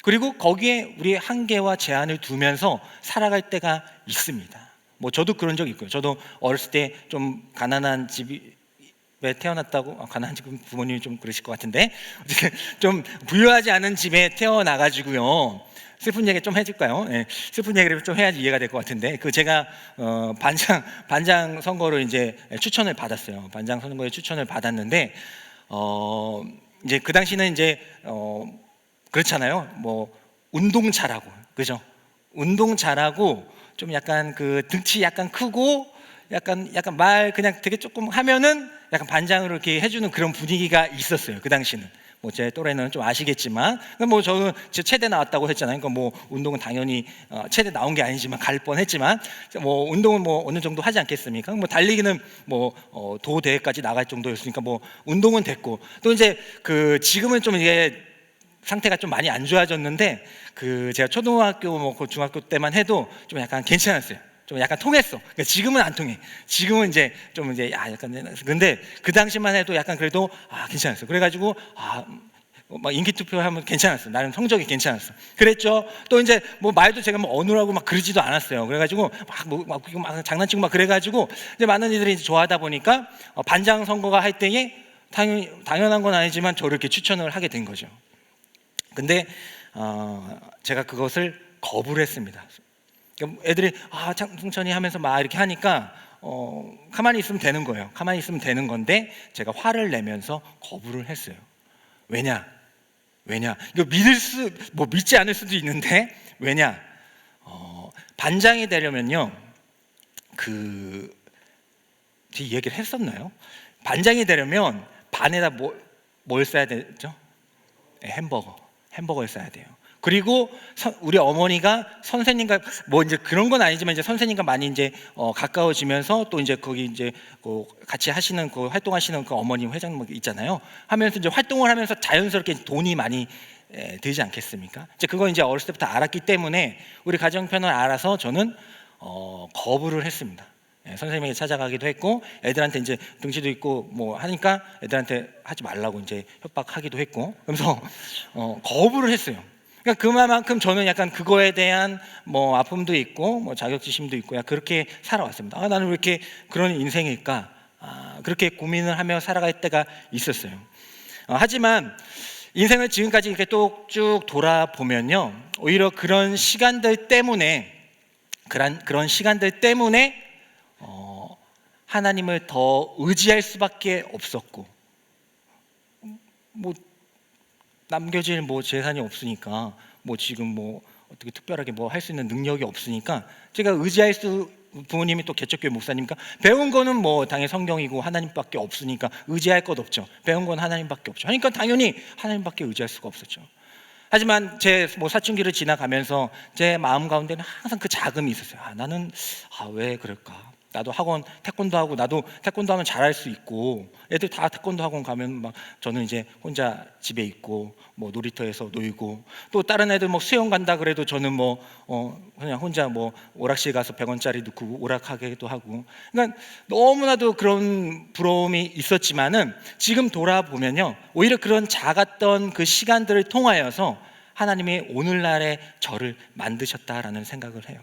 그리고 거기에 우리의 한계와 제한을 두면서 살아갈 때가 있습니다. 뭐 저도 그런 적이 있고요. 저도 어렸을 때 좀 가난한 집에 태어났다고, 가난한 집 부모님이 좀 그러실 것 같은데, 좀 부유하지 않은 집에 태어나가지고요. 슬픈 얘기 좀 해줄까요? 네, 슬픈 얘기를 좀 해야지 이해가 될 것 같은데, 제가 반장 선거를 이제 추천을 받았어요. 반장 선거에 추천을 받았는데, 이제 그 당시는 이제 그렇잖아요. 뭐 운동 잘하고, 그죠? 운동 잘하고 좀 약간 그 등치 약간 크고 약간 말 그냥 되게 조금 하면은 약간 반장으로 이렇게 해주는 그런 분위기가 있었어요. 그 당시는. 뭐 제 또래는 좀 아시겠지만, 뭐 저는 체대 나왔다고 했잖아요. 그러니까 뭐 운동은 당연히 체대 나온 게 아니지만 갈 뻔했지만, 뭐 운동은 뭐 어느 정도 하지 않겠습니까? 뭐 달리기는 뭐 도 대회까지 나갈 정도였으니까 뭐 운동은 됐고, 또 이제 지금은 좀 이게 상태가 좀 많이 안 좋아졌는데, 제가 초등학교 뭐 중학교 때만 해도 좀 약간 괜찮았어요. 좀 약간 통했어. 그러니까 지금은 안 통해. 지금은 이제 좀 이제 약간, 근데 그 당시만 해도 약간 그래도 괜찮았어. 그래가지고 막 인기 투표하면 괜찮았어. 나름 성적이 괜찮았어. 그랬죠. 또 이제 뭐 말도 제가 뭐 어눌하고 막 그러지도 않았어요. 그래가지고 막 장난치고 막 그래가지고 이제 많은 이들이 이제 좋아하다 보니까 반장 선거가 할 때에 당연한 건 아니지만 저를 이렇게 추천을 하게 된 거죠. 근데 제가 그것을 거부를 했습니다. 애들이 승천이 하면서 막 이렇게 하니까 가만히 있으면 되는 거예요. 가만히 있으면 되는 건데 제가 화를 내면서 거부를 했어요. 왜냐? 이거 믿지 않을 수도 있는데, 왜냐? 반장이 되려면요, 제 얘기를 했었나요? 반장이 되려면 반에다 뭘 써야 되죠? 햄버거를 써야 돼요. 그리고 우리 어머니가 선생님과 뭐 이제 그런 건 아니지만 이제 선생님과 많이 이제 가까워지면서, 또 이제 거기 이제 같이 하시는 활동하시는 그 어머님 회장님 있잖아요. 하면서 이제 활동을 하면서 자연스럽게 돈이 많이 들지 않겠습니까? 이제 그거 이제 어렸을 때부터 알았기 때문에 우리 가정편을 알아서 저는 거부를 했습니다. 선생님에게 찾아가기도 했고, 애들한테 이제 등치도 있고 뭐 하니까 애들한테 하지 말라고 이제 협박하기도 했고, 그러면서 거부를 했어요. 그러니까 그만큼 저는 약간 그거에 대한 뭐 아픔도 있고 뭐 자격지심도 있고 그렇게 살아왔습니다. 나는 왜 이렇게 그런 인생일까? 그렇게 고민을 하며 살아갈 때가 있었어요. 하지만 인생을 지금까지 이렇게 쭉 돌아보면요, 오히려 그런 시간들 때문에 하나님을 더 의지할 수밖에 없었고, 뭐 남겨질 뭐 재산이 없으니까, 뭐 지금 뭐 어떻게 특별하게 뭐 할 수 있는 능력이 없으니까 제가 의지할 수, 부모님이 또 개척교회 목사님이니까 배운 거는 뭐 당연히 성경이고 하나님밖에 없으니까 의지할 것 없죠. 배운 건 하나님밖에 없죠. 그러니까 당연히 하나님밖에 의지할 수가 없었죠. 하지만 제 뭐 사춘기를 지나가면서 제 마음 가운데는 항상 그 자금이 있었어요. 나는 왜 그럴까? 나도 학원 태권도 하고, 나도 태권도 하면 잘할 수 있고, 애들 다 태권도 학원 가면 막 저는 이제 혼자 집에 있고 뭐 놀이터에서 놀고, 또 다른 애들 뭐 수영 간다 그래도 저는 뭐 그냥 혼자 뭐 오락실 가서 100원짜리 넣고 오락하기도 하고. 그러니까 너무나도 그런 부러움이 있었지만은 지금 돌아보면요, 오히려 그런 작았던 그 시간들을 통하여서 하나님이 오늘날의 저를 만드셨다라는 생각을 해요.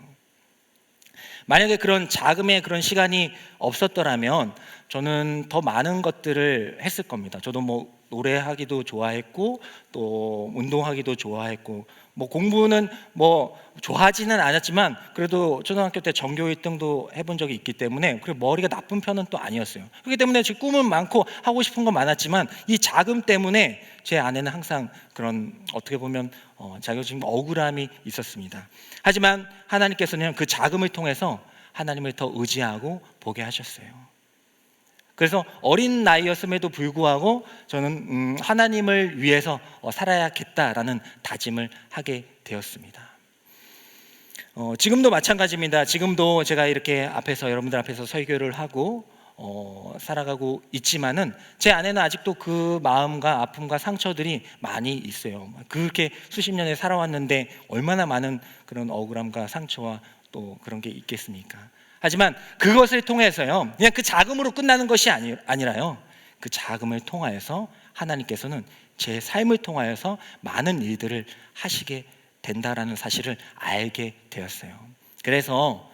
만약에 그런 자금의 그런 시간이 없었더라면 저는 더 많은 것들을 했을 겁니다. 저도 뭐 노래하기도 좋아했고, 또 운동하기도 좋아했고, 뭐 공부는 뭐 좋아하지는 않았지만 그래도 초등학교 때 전교 1등도 해본 적이 있기 때문에, 그리고 머리가 나쁜 편은 또 아니었어요. 그렇기 때문에 제 꿈은 많고 하고 싶은 건 많았지만 이 자금 때문에 제 안에는 항상 그런 어떻게 보면 자격지심, 억울함이 있었습니다. 하지만 하나님께서는 그 자금을 통해서 하나님을 더 의지하고 보게 하셨어요. 그래서 어린 나이였음에도 불구하고 저는 하나님을 위해서 살아야겠다라는 다짐을 하게 되었습니다. 지금도 마찬가지입니다. 지금도 제가 이렇게 앞에서, 여러분들 앞에서 설교를 하고 살아가고 있지만은 제 안에는 아직도 그 마음과 아픔과 상처들이 많이 있어요. 그렇게 수십 년에 살아왔는데 얼마나 많은 그런 억울함과 상처와 또 그런 게 있겠습니까? 하지만 그것을 통해서요, 그냥 그 자금으로 끝나는 것이 아니라요, 그 자금을 통하여서 하나님께서는 제 삶을 통하여서 많은 일들을 하시게 된다라는 사실을 알게 되었어요. 그래서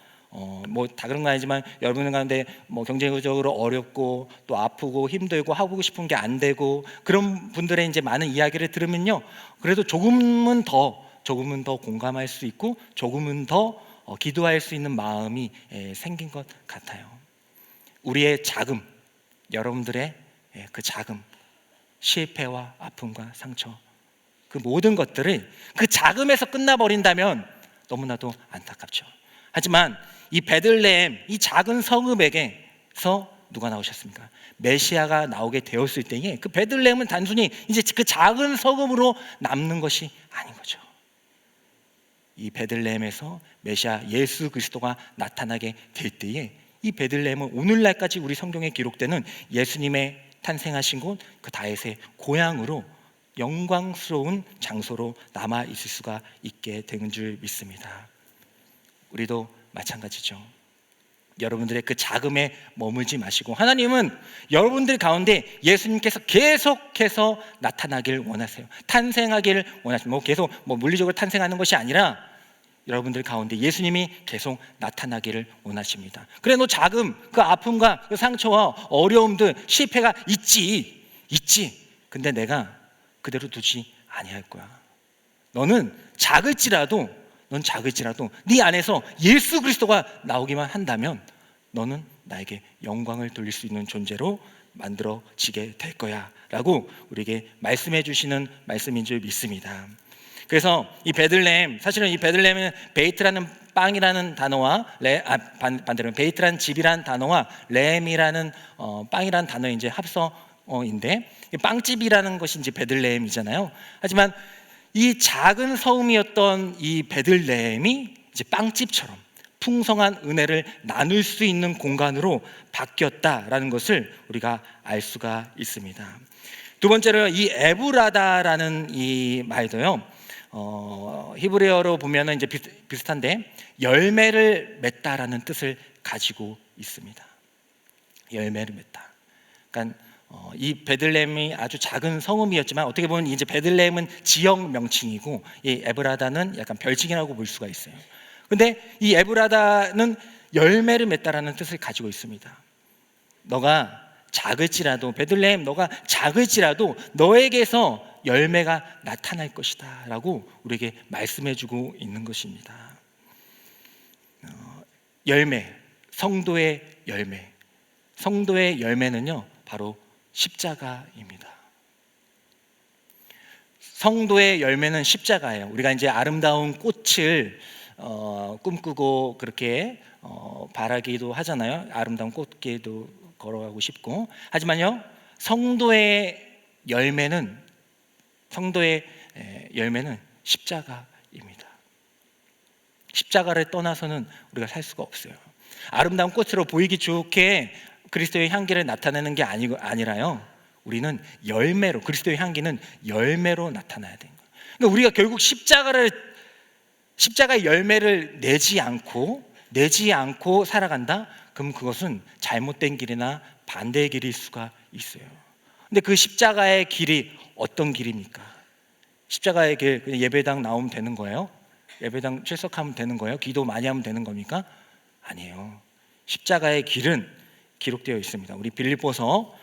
뭐 다 그런 건 아니지만 여러분 가운데 뭐 경제적으로 어렵고 또 아프고 힘들고 하고 싶은 게 안 되고 그런 분들의 이제 많은 이야기를 들으면요, 그래도 조금은 더 공감할 수 있고 조금은 더 기도할 수 있는 마음이 생긴 것 같아요. 우리의 자금, 여러분들의 그 자금, 실패와 아픔과 상처, 그 모든 것들을 그 자금에서 끝나버린다면 너무나도 안타깝죠. 하지만 이 베들레헴, 이 작은 성읍에게서 누가 나오셨습니까? 메시아가 나오게 되었을 때에 그 베들레헴은 단순히 이제 그 작은 성읍으로 남는 것이 아닌 거죠. 이 베들레헴에서 메시아 예수 그리스도가 나타나게 될 때에 이 베들레헴은 오늘날까지 우리 성경에 기록되는 예수님의 탄생하신 곳, 그 다윗의 고향으로 영광스러운 장소로 남아 있을 수가 있게 되는 줄 믿습니다. 우리도 마찬가지죠. 여러분들의 그 자금에 머물지 마시고 하나님은 여러분들 가운데 예수님께서 계속해서 나타나길 원하세요. 탄생하기를 원하십니다. 뭐 계속 뭐 물리적으로 탄생하는 것이 아니라 여러분들 가운데 예수님이 계속 나타나기를 원하십니다. 그래, 너 자금, 그 아픔과 그 상처와 어려움들, 실패가 있지. 근데 내가 그대로 두지 아니할 거야. 너는 작을지라도 네 안에서 예수 그리스도가 나오기만 한다면 너는 나에게 영광을 돌릴 수 있는 존재로 만들어지게 될 거야 라고 우리에게 말씀해 주시는 말씀인 줄 믿습니다. 그래서 이 베들레헴, 사실은 이 베들레헴은 베이트라는 빵이라는 단어와 반대로 베이트라는 집이라는 단어와 레헴이라는 빵이라는 단어의 이제 합성어인데, 빵집이라는 것이 이제 베들레헴이잖아요. 하지만 이 작은 성읍이었던 이 베들레헴이 이제 빵집처럼 풍성한 은혜를 나눌 수 있는 공간으로 바뀌었다라는 것을 우리가 알 수가 있습니다. 두 번째로 이 에브라다라는 이 말도요, 히브리어로 보면은 이제 비슷한데 열매를 맺다라는 뜻을 가지고 있습니다. 열매를 맺다. 그러니까 이 베들레헴이 아주 작은 성읍이었지만 어떻게 보면 이제 베들레헴은 지역 명칭이고 이 에브라다는 약간 별칭이라고 볼 수가 있어요. 근데 이 에브라다는 열매를 맺다라는 뜻을 가지고 있습니다. 너가 작을지라도 베들레헴 너가 작을지라도 너에게서 열매가 나타날 것이다 라고 우리에게 말씀해주고 있는 것입니다. 열매, 성도의 열매. 성도의 열매는요 바로 십자가입니다. 성도의 열매는 십자가예요. 우리가 이제 아름다운 꽃을 꿈꾸고 그렇게 바라기도 하잖아요. 아름다운 꽃길도 걸어가고 싶고. 하지만요 성도의 열매는 십자가입니다. 십자가를 떠나서는 우리가 살 수가 없어요. 아름다운 꽃으로 보이기 좋게 그리스도의 향기를 나타내는 게 아니라요. 우리는 열매로, 그리스도의 향기는 열매로 나타나야 되는 거예요. 그러니까 우리가 결국 십자가의 열매를 내지 않고 살아간다? 그럼 그것은 잘못된 길이나 반대의 길일 수가 있어요. 근데 그 십자가의 길이 어떤 길입니까? 십자가의 길, 그냥 예배당 나오면 되는 거예요? 예배당 출석하면 되는 거예요? 기도 많이 하면 되는 겁니까? 아니에요. 십자가의 길은 기록되어 있습니다. 우리 빌립보서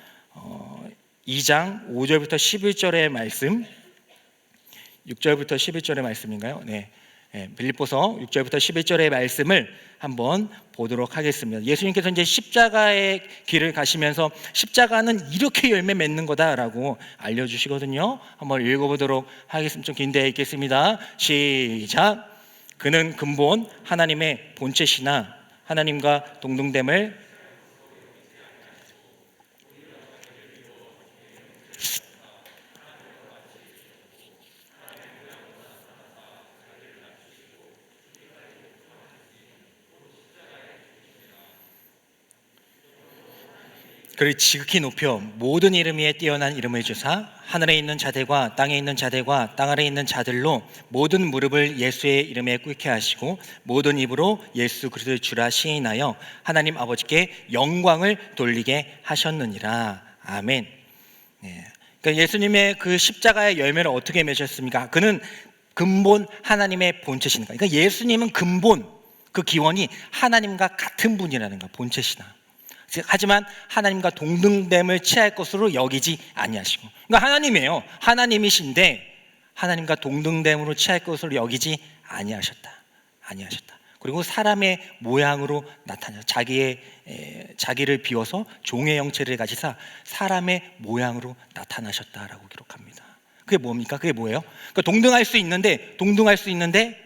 2장 5절부터 11절의 말씀, 6절부터 11절의 말씀인가요? 네. 빌립보서 6절부터 11절의 말씀을 한번 보도록 하겠습니다. 예수님께서 이제 십자가의 길을 가시면서 십자가는 이렇게 열매 맺는 거다라고 알려주시거든요. 한번 읽어보도록 하겠습니다. 좀 긴데 읽겠습니다. 시작. 그는 근본 하나님의 본체시나 하나님과 동등됨을 그를 지극히 높여 모든 이름 위에 뛰어난 이름을 주사 하늘에 있는 자들과 땅에 있는 자들과 땅 아래에 있는 자들로 모든 무릎을 예수의 이름에 꿇게 하시고 모든 입으로 예수 그리스도를 주라 시인하여 하나님 아버지께 영광을 돌리게 하셨느니라. 아멘. 네. 그러니까 예수님의 그 십자가의 열매를 어떻게 맺으셨습니까? 그는 근본 하나님의 본체시니까. 그러니까 예수님은 근본, 그 기원이 하나님과 같은 분이라는 거, 본체시나. 하지만 하나님과 동등됨을 취할 것으로 여기지 아니하시고, 그러니까 하나님이에요. 하나님이신데 하나님과 동등됨으로 취할 것으로 여기지 아니하셨다. 그리고 사람의 모양으로 나타나 자기를 비워서 종의 형체를 가지사 사람의 모양으로 나타나셨다라고 기록합니다. 그게 뭡니까? 그게 뭐예요? 그러니까 동등할 수 있는데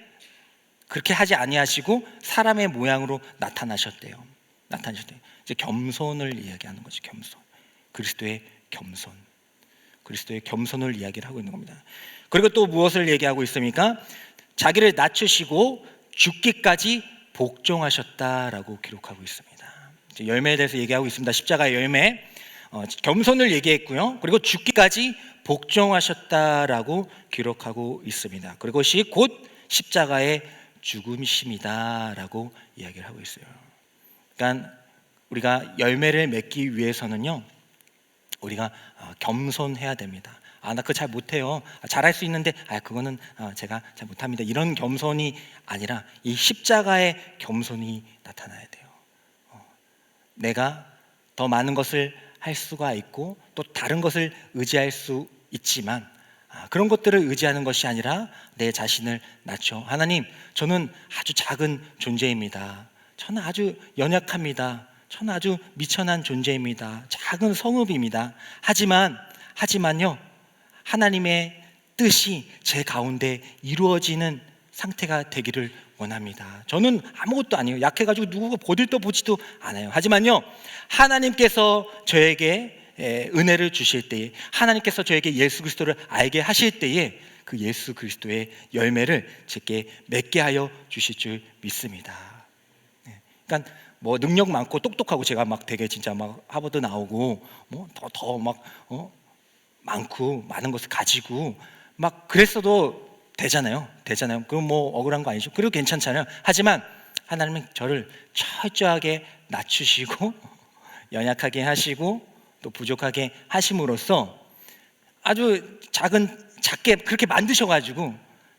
그렇게 하지 아니하시고 사람의 모양으로 나타나셨대요. 이제 겸손을 이야기하는 거죠. 겸손. 그리스도의 겸손을 이야기를 하고 있는 겁니다. 그리고 또 무엇을 얘기하고 있습니까? 자기를 낮추시고 죽기까지 복종하셨다라고 기록하고 있습니다. 이제 열매에 대해서 얘기하고 있습니다. 십자가의 열매, 겸손을 얘기했고요. 그리고 죽기까지 복종하셨다라고 기록하고 있습니다. 그것이 곧 십자가의 죽음이십니다라고 이야기를 하고 있어요. 그러니까 우리가 열매를 맺기 위해서는요, 우리가 겸손해야 됩니다. 나 그거 잘 못해요. 잘할 수 있는데 그거는 제가 잘 못합니다. 이런 겸손이 아니라 이 십자가의 겸손이 나타나야 돼요. 내가 더 많은 것을 할 수가 있고 또 다른 것을 의지할 수 있지만 그런 것들을 의지하는 것이 아니라 내 자신을 낮춰. 하나님, 저는 아주 작은 존재입니다. 저는 아주 연약합니다. 저는 아주 미천한 존재입니다. 작은 성읍입니다. 하지만요, 하나님의 뜻이 제 가운데 이루어지는 상태가 되기를 원합니다. 저는 아무것도 아니에요. 약해가지고 누구가 보들떠 보지도 않아요. 하지만요, 하나님께서 저에게 은혜를 주실 때에, 하나님께서 저에게 예수 그리스도를 알게 하실 때에 그 예수 그리스도의 열매를 제게 맺게 하여 주실 줄 믿습니다. 그러니까 뭐 능력 많고 똑똑하고 제가 막 되게 진짜 막 하버드 나오고 뭐 더 막 많고 많은 것을 가지고 막 그랬어도 되잖아요. 그럼 뭐 억울한 거 아니죠. 그리고 괜찮잖아요. 하지만 하나님은 저를 철저하게 낮추시고 연약하게 하시고 또 부족하게 하심으로써 아주 작게 그렇게 만드셔가지고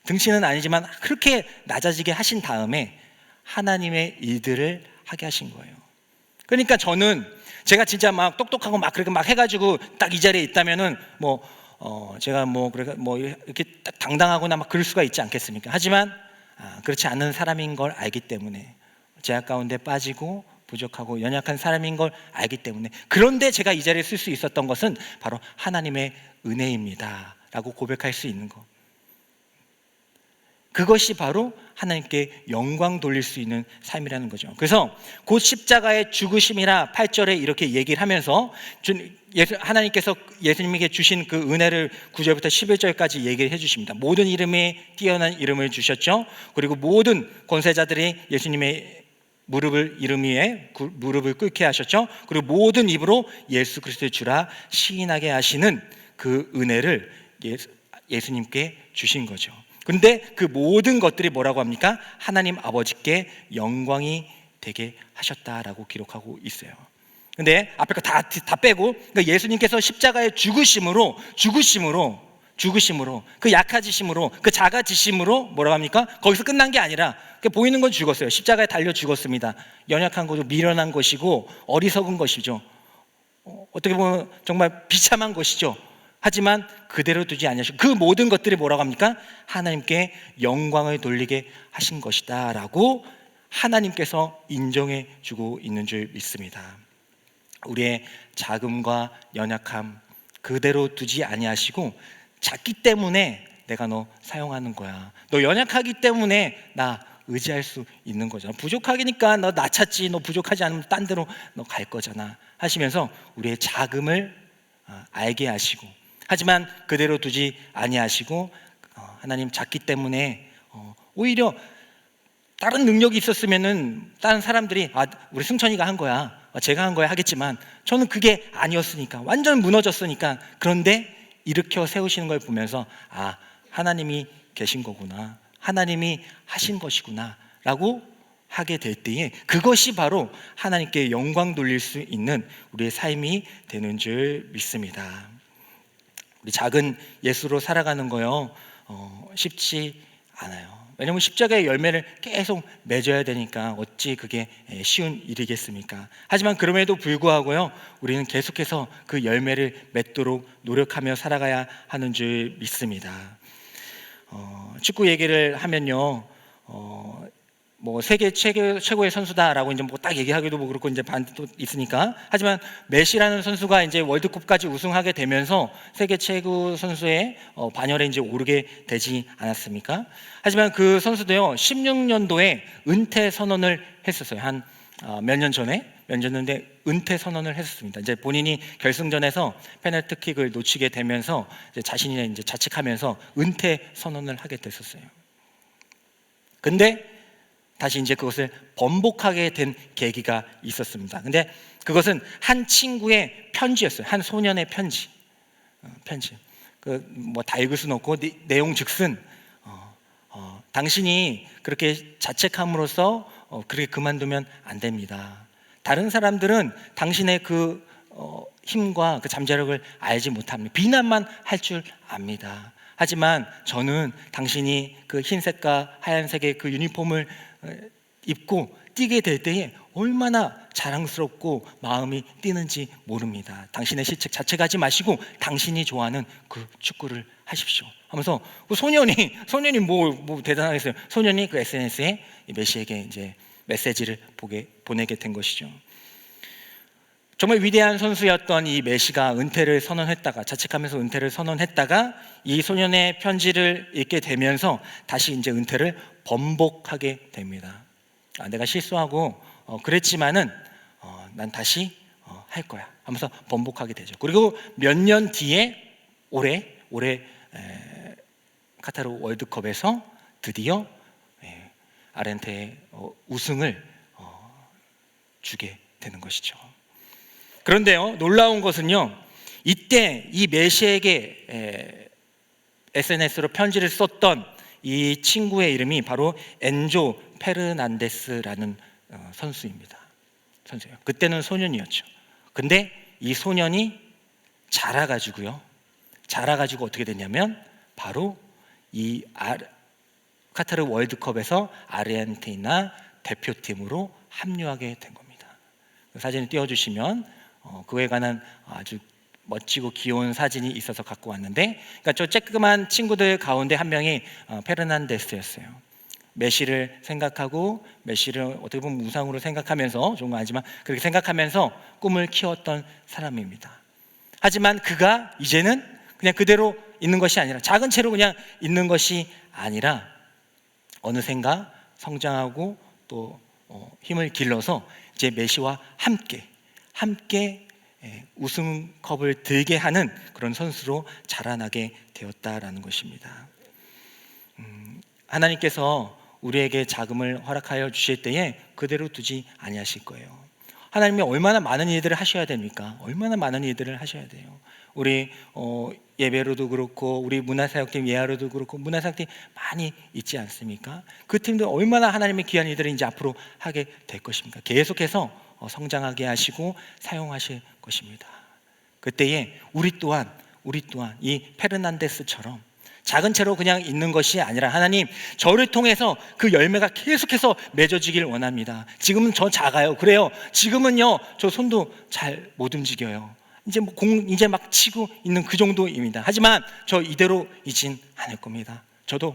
등신은 아니지만 그렇게 낮아지게 하신 다음에 하나님의 일들을 하게 하신 거예요. 그러니까 저는 제가 진짜 막 똑똑하고 막 그렇게 막 해가지고 딱 이 자리에 있다면은 제가 이렇게 딱 당당하거나 막 그럴 수가 있지 않겠습니까? 하지만 그렇지 않은 사람인 걸 알기 때문에 제약 가운데 빠지고 부족하고 연약한 사람인 걸 알기 때문에, 그런데 제가 이 자리에 쓸 수 있었던 것은 바로 하나님의 은혜입니다 라고 고백할 수 있는 것, 그것이 바로 하나님께 영광 돌릴 수 있는 삶이라는 거죠. 그래서 곧 십자가의 죽으심이라 8절에 이렇게 얘기를 하면서 하나님께서 예수님에게 주신 그 은혜를 9절부터 11절까지 얘기를 해주십니다. 모든 이름에 뛰어난 이름을 주셨죠. 그리고 모든 권세자들이 예수님의 무릎을 이름 위에 무릎을 꿇게 하셨죠. 그리고 모든 입으로 예수 그리스도의 주라 시인하게 하시는 그 은혜를 예수님께 주신 거죠. 그런데 그 모든 것들이 뭐라고 합니까? 하나님 아버지께 영광이 되게 하셨다라고 기록하고 있어요. 근데 앞에 거 다 빼고, 그러니까 예수님께서 십자가의 죽으심으로 그 약해지심으로 그 작아지심으로 뭐라고 합니까? 거기서 끝난 게 아니라 보이는 건 죽었어요. 십자가에 달려 죽었습니다. 연약한 것도 미련한 것이고 어리석은 것이죠. 어떻게 보면 정말 비참한 것이죠. 하지만 그대로 두지 아니하시고 그 모든 것들이 뭐라고 합니까? 하나님께 영광을 돌리게 하신 것이다 라고 하나님께서 인정해 주고 있는 줄 믿습니다. 우리의 작음과 연약함 그대로 두지 아니하시고, 작기 때문에 내가 너 사용하는 거야, 너 연약하기 때문에 나 의지할 수 있는 거잖아, 부족하니까 너 나 찾지, 너 부족하지 않으면 딴 데로 너 갈 거잖아 하시면서 우리의 작음을 알게 하시고, 하지만 그대로 두지 아니하시고 하나님 작기 때문에 오히려 다른 능력이 있었으면은 다른 사람들이 우리 승천이가 한 거야, 제가 한 거야 하겠지만 저는 그게 아니었으니까, 완전 무너졌으니까. 그런데 일으켜 세우시는 걸 보면서 하나님이 계신 거구나, 하나님이 하신 것이구나 라고 하게 될 때에 그것이 바로 하나님께 영광 돌릴 수 있는 우리의 삶이 되는 줄 믿습니다. 우리 작은 예수로 살아가는 거요 쉽지 않아요. 왜냐하면 십자가의 열매를 계속 맺어야 되니까 어찌 그게 쉬운 일이겠습니까? 하지만 그럼에도 불구하고요 우리는 계속해서 그 열매를 맺도록 노력하며 살아가야 하는 줄 믿습니다. 축구 얘기를 하면요 뭐 세계 최고의 선수다라고 이제 뭐 딱 얘기하기도 뭐 그렇고 이제 반대도 있으니까. 하지만 메시라는 선수가 이제 월드컵까지 우승하게 되면서 세계 최고 선수의 반열에 이제 오르게 되지 않았습니까? 하지만 그 선수도요 16년도에 은퇴 선언을 했었어요. 한 몇 년 전에 은퇴 선언을 했었습니다. 이제 본인이 결승전에서 페널티킥을 놓치게 되면서 이제 자신이 이제 자책하면서 은퇴 선언을 하게 됐었어요. 근데 다시 이제 그것을 번복하게 된 계기가 있었습니다. 근데 그것은 한 친구의 편지였어요. 한 소년의 편지. 그 뭐 다 읽을 수는 없고 내용 즉슨 당신이 그렇게 자책함으로써 그렇게 그만두면 안 됩니다. 다른 사람들은 당신의 그 힘과 그 잠재력을 알지 못합니다. 비난만 할 줄 압니다. 하지만 저는 당신이 그 흰색과 하얀색의 그 유니폼을 입고 뛰게 될 때에 얼마나 자랑스럽고 마음이 뛰는지 모릅니다. 당신의 실책 자책하지 마시고 당신이 좋아하는 그 축구를 하십시오 하면서 그 소년이 뭐 대단하겠어요. 소년이 그 SNS에 메시에게 이제 메시지를 보내게 된 것이죠. 정말 위대한 선수였던 이 메시가 은퇴를 선언했다가 자책하면서 은퇴를 선언했다가 이 소년의 편지를 읽게 되면서 다시 이제 은퇴를 번복하게 됩니다. 내가 실수하고 그랬지만은 난 다시 할 거야 하면서 번복하게 되죠. 그리고 몇 년 뒤에 올해 카타르 월드컵에서 드디어 아르헨티나의 우승을 주게 되는 것이죠. 그런데요 놀라운 것은요 이때 이 메시에게 SNS로 편지를 썼던 이 친구의 이름이 바로 엔조 페르난데스라는 선수입니다. 선수예요. 그때는 소년이었죠. 근데 이 소년이 자라가지고 어떻게 됐냐면 바로 이 카타르 월드컵에서 아르헨티나 대표팀으로 합류하게 된 겁니다. 사진을 띄워주시면 그에 관한 아주 멋지고 귀여운 사진이 있어서 갖고 왔는데, 그러니까 저 쬐끄만 친구들 가운데 한 명이 페르난데스였어요. 메시를 생각하고, 메시를 어떻게 보면 우상으로 생각하면서, 좋은 건 아니지만 그렇게 생각하면서 꿈을 키웠던 사람입니다. 하지만 그가 이제는 그냥 그대로 있는 것이 아니라, 작은 채로 그냥 있는 것이 아니라 어느샌가 성장하고 또 힘을 길러서 이제 메시와 함께 우승컵을 들게 하는 그런 선수로 자라나게 되었다라는 것입니다. 하나님께서 우리에게 자금을 허락하여 주실 때에 그대로 두지 아니하실 거예요. 하나님이 얼마나 많은 일들을 하셔야 됩니까? 얼마나 많은 일들을 하셔야 돼요. 우리 예배로도 그렇고, 우리 문화사역팀 예하로도 그렇고, 문화사역팀 많이 있지 않습니까? 그 팀들 얼마나 하나님의 귀한 일들을 이제 앞으로 하게 될 것입니까? 계속해서 성장하게 하시고 사용하실 것입니다. 그때에 우리 또한 이 페르난데스처럼 작은 채로 그냥 있는 것이 아니라, 하나님 저를 통해서 그 열매가 계속해서 맺어지길 원합니다. 지금은 저 작아요. 그래요. 지금은요 저 손도 잘 못 움직여요. 이제 막 치고 있는 그 정도입니다. 하지만 저 이대로 있진 않을 겁니다. 저도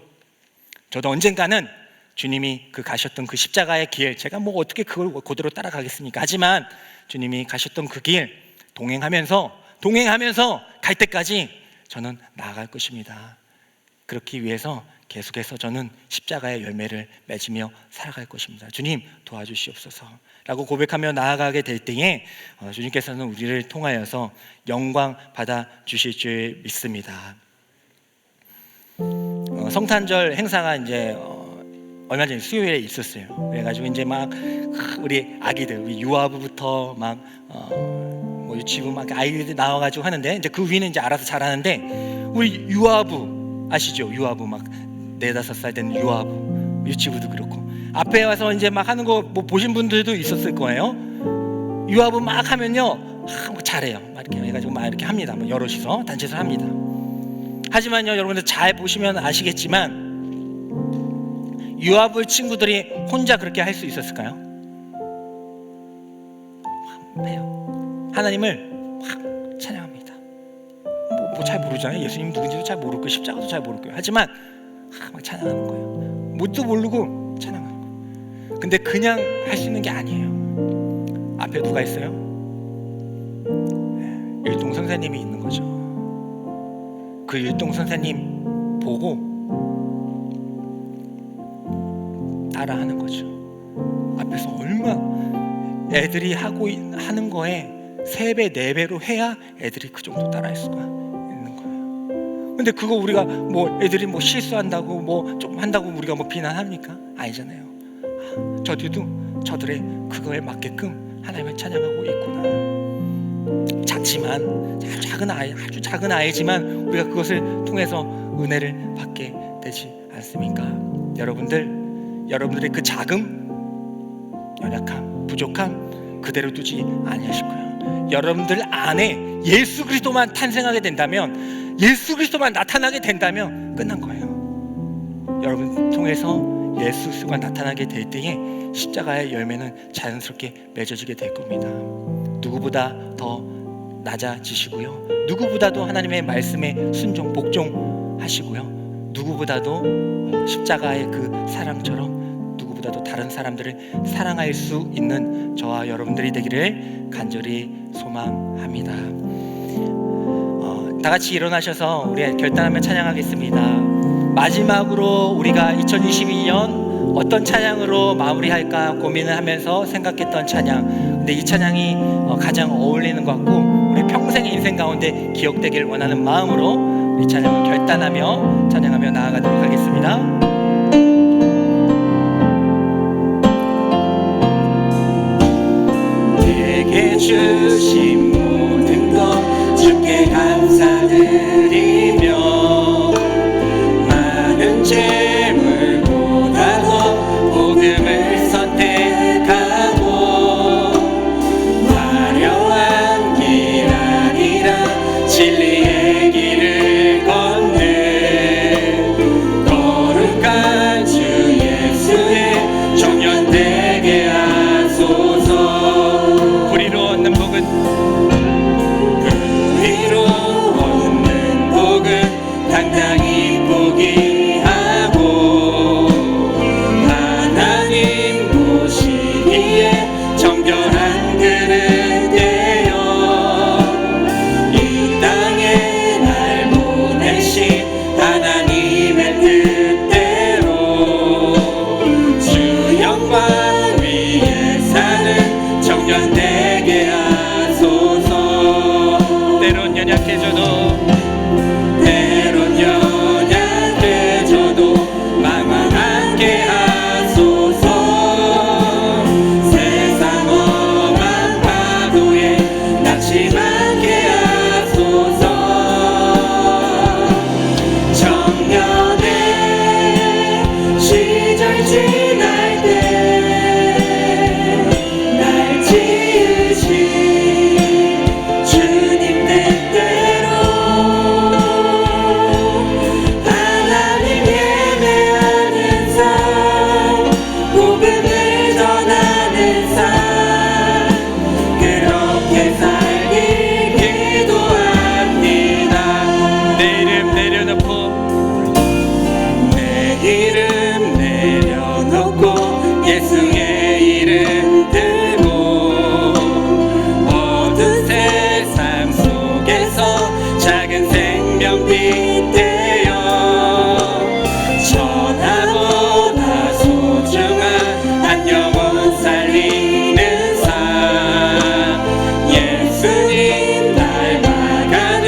언젠가는 주님이 가셨던 그 십자가의 길, 제가 뭐 어떻게 그걸 그대로 따라가겠습니까? 하지만 주님이 가셨던 그 길 동행하면서 갈 때까지 저는 나아갈 것입니다. 그렇기 위해서 계속해서 저는 십자가의 열매를 맺으며 살아갈 것입니다. 주님 도와주시옵소서 라고 고백하며 나아가게 될 때에 주님께서는 우리를 통하여서 영광 받아 주실 줄 믿습니다. 성탄절 행사가 이제 얼마 전에 수요일에 있었어요. 그래가지고 이제 막 우리 아기들, 우리 유아부부터 막 뭐 유치부 막 아이들 나와가지고 하는데, 이제 그 위는 이제 알아서 잘하는데, 우리 유아부 아시죠? 유아부 막 4-5살 된 유아부, 유치부도 그렇고 앞에 와서 이제 막 하는 거 뭐 보신 분들도 있었을 거예요. 유아부 막 하면요 잘해요. 막 이렇게 해가지고 막 이렇게 합니다. 뭐 여럿이서 단체에서 합니다. 하지만요 여러분들 잘 보시면 아시겠지만 유아부 친구들이 혼자 그렇게 할 수 있었을까요? 해요. 하나님을 확 찬양합니다. 뭐 잘 모르잖아요. 예수님 누군지도 잘 모르고 십자가도 잘 모르고, 하지만 막 찬양하는 거예요. 뭣도 모르고 찬양하는 거예요. 근데 그냥 할 수 있는 게 아니에요. 앞에 누가 있어요? 율동 선생님이 있는 거죠. 그 율동 선생님 보고 따라하는 거죠. 앞에서 얼마 애들이 하는 거에 3배, 4배로 해야 애들이 그 정도 따라할 수가 있는 거예요. 근데 그거 우리가 뭐 애들이 뭐 실수한다고 뭐 좀 한다고 우리가 뭐 비난합니까? 아니잖아요. 저들도 저들의 그거에 맞게끔 하나님을 찬양하고 있구나. 작지만 아주 작은 아이지만 우리가 그것을 통해서 은혜를 받게 되지 않습니까? 여러분들의 그 작음, 연약함, 부족함 그대로 두지 아니하실 거예요. 여러분들 안에 예수 그리스도만 탄생하게 된다면, 예수 그리스도만 나타나게 된다면 끝난 거예요. 여러분 통해서 예수 그리스도가 나타나게 될 때에 십자가의 열매는 자연스럽게 맺어지게 될 겁니다. 누구보다 더 낮아지시고요, 누구보다도 하나님의 말씀에 순종, 복종하시고요, 누구보다도 십자가의 그 사랑처럼 누구보다도 다른 사람들을 사랑할 수 있는 저와 여러분들이 되기를 간절히 소망합니다. 다 같이 일어나셔서 우리 결단하며 찬양하겠습니다. 마지막으로 우리가 2022년 어떤 찬양으로 마무리할까 고민을 하면서 생각했던 찬양, 근데 이 찬양이 가장 어울리는 것 같고 우리 평생의 인생 가운데 기억되길 원하는 마음으로 이 찬양을 결단하며 찬양하며 나아가도록 하겠습니다. 내게 주신 모든 것 주께 감사드리며 많은 죄 사는 청년 되게 하소서. 때론 연약해져도 망망하게 하소서. 세상 험한 파도에 낙심하게 하소서. 청년의 시절 지날 때 날 지으신 주님 뜻대로 하나님 예배하는 삶, 복음을 전하는 삶, 그렇게 살길 기도합니다. 내 이름 내려놓고, 내 이름 내려놓고 예수의 이름 들고 어두운 세상 속에서 작은 생명빛 되어 천하보다 소중한 한 영혼 살리는 삶, 예수님 닮아가는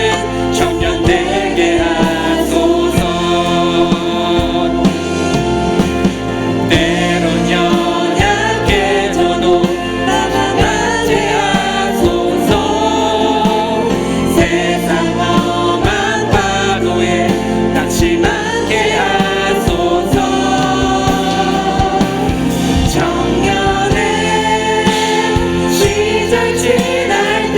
청년 되게 하소서. 때론 연약해져도 낙심하지 하소서. 세상 험한 파도에 낙심하게 하소서. 청년의 시절 지날 때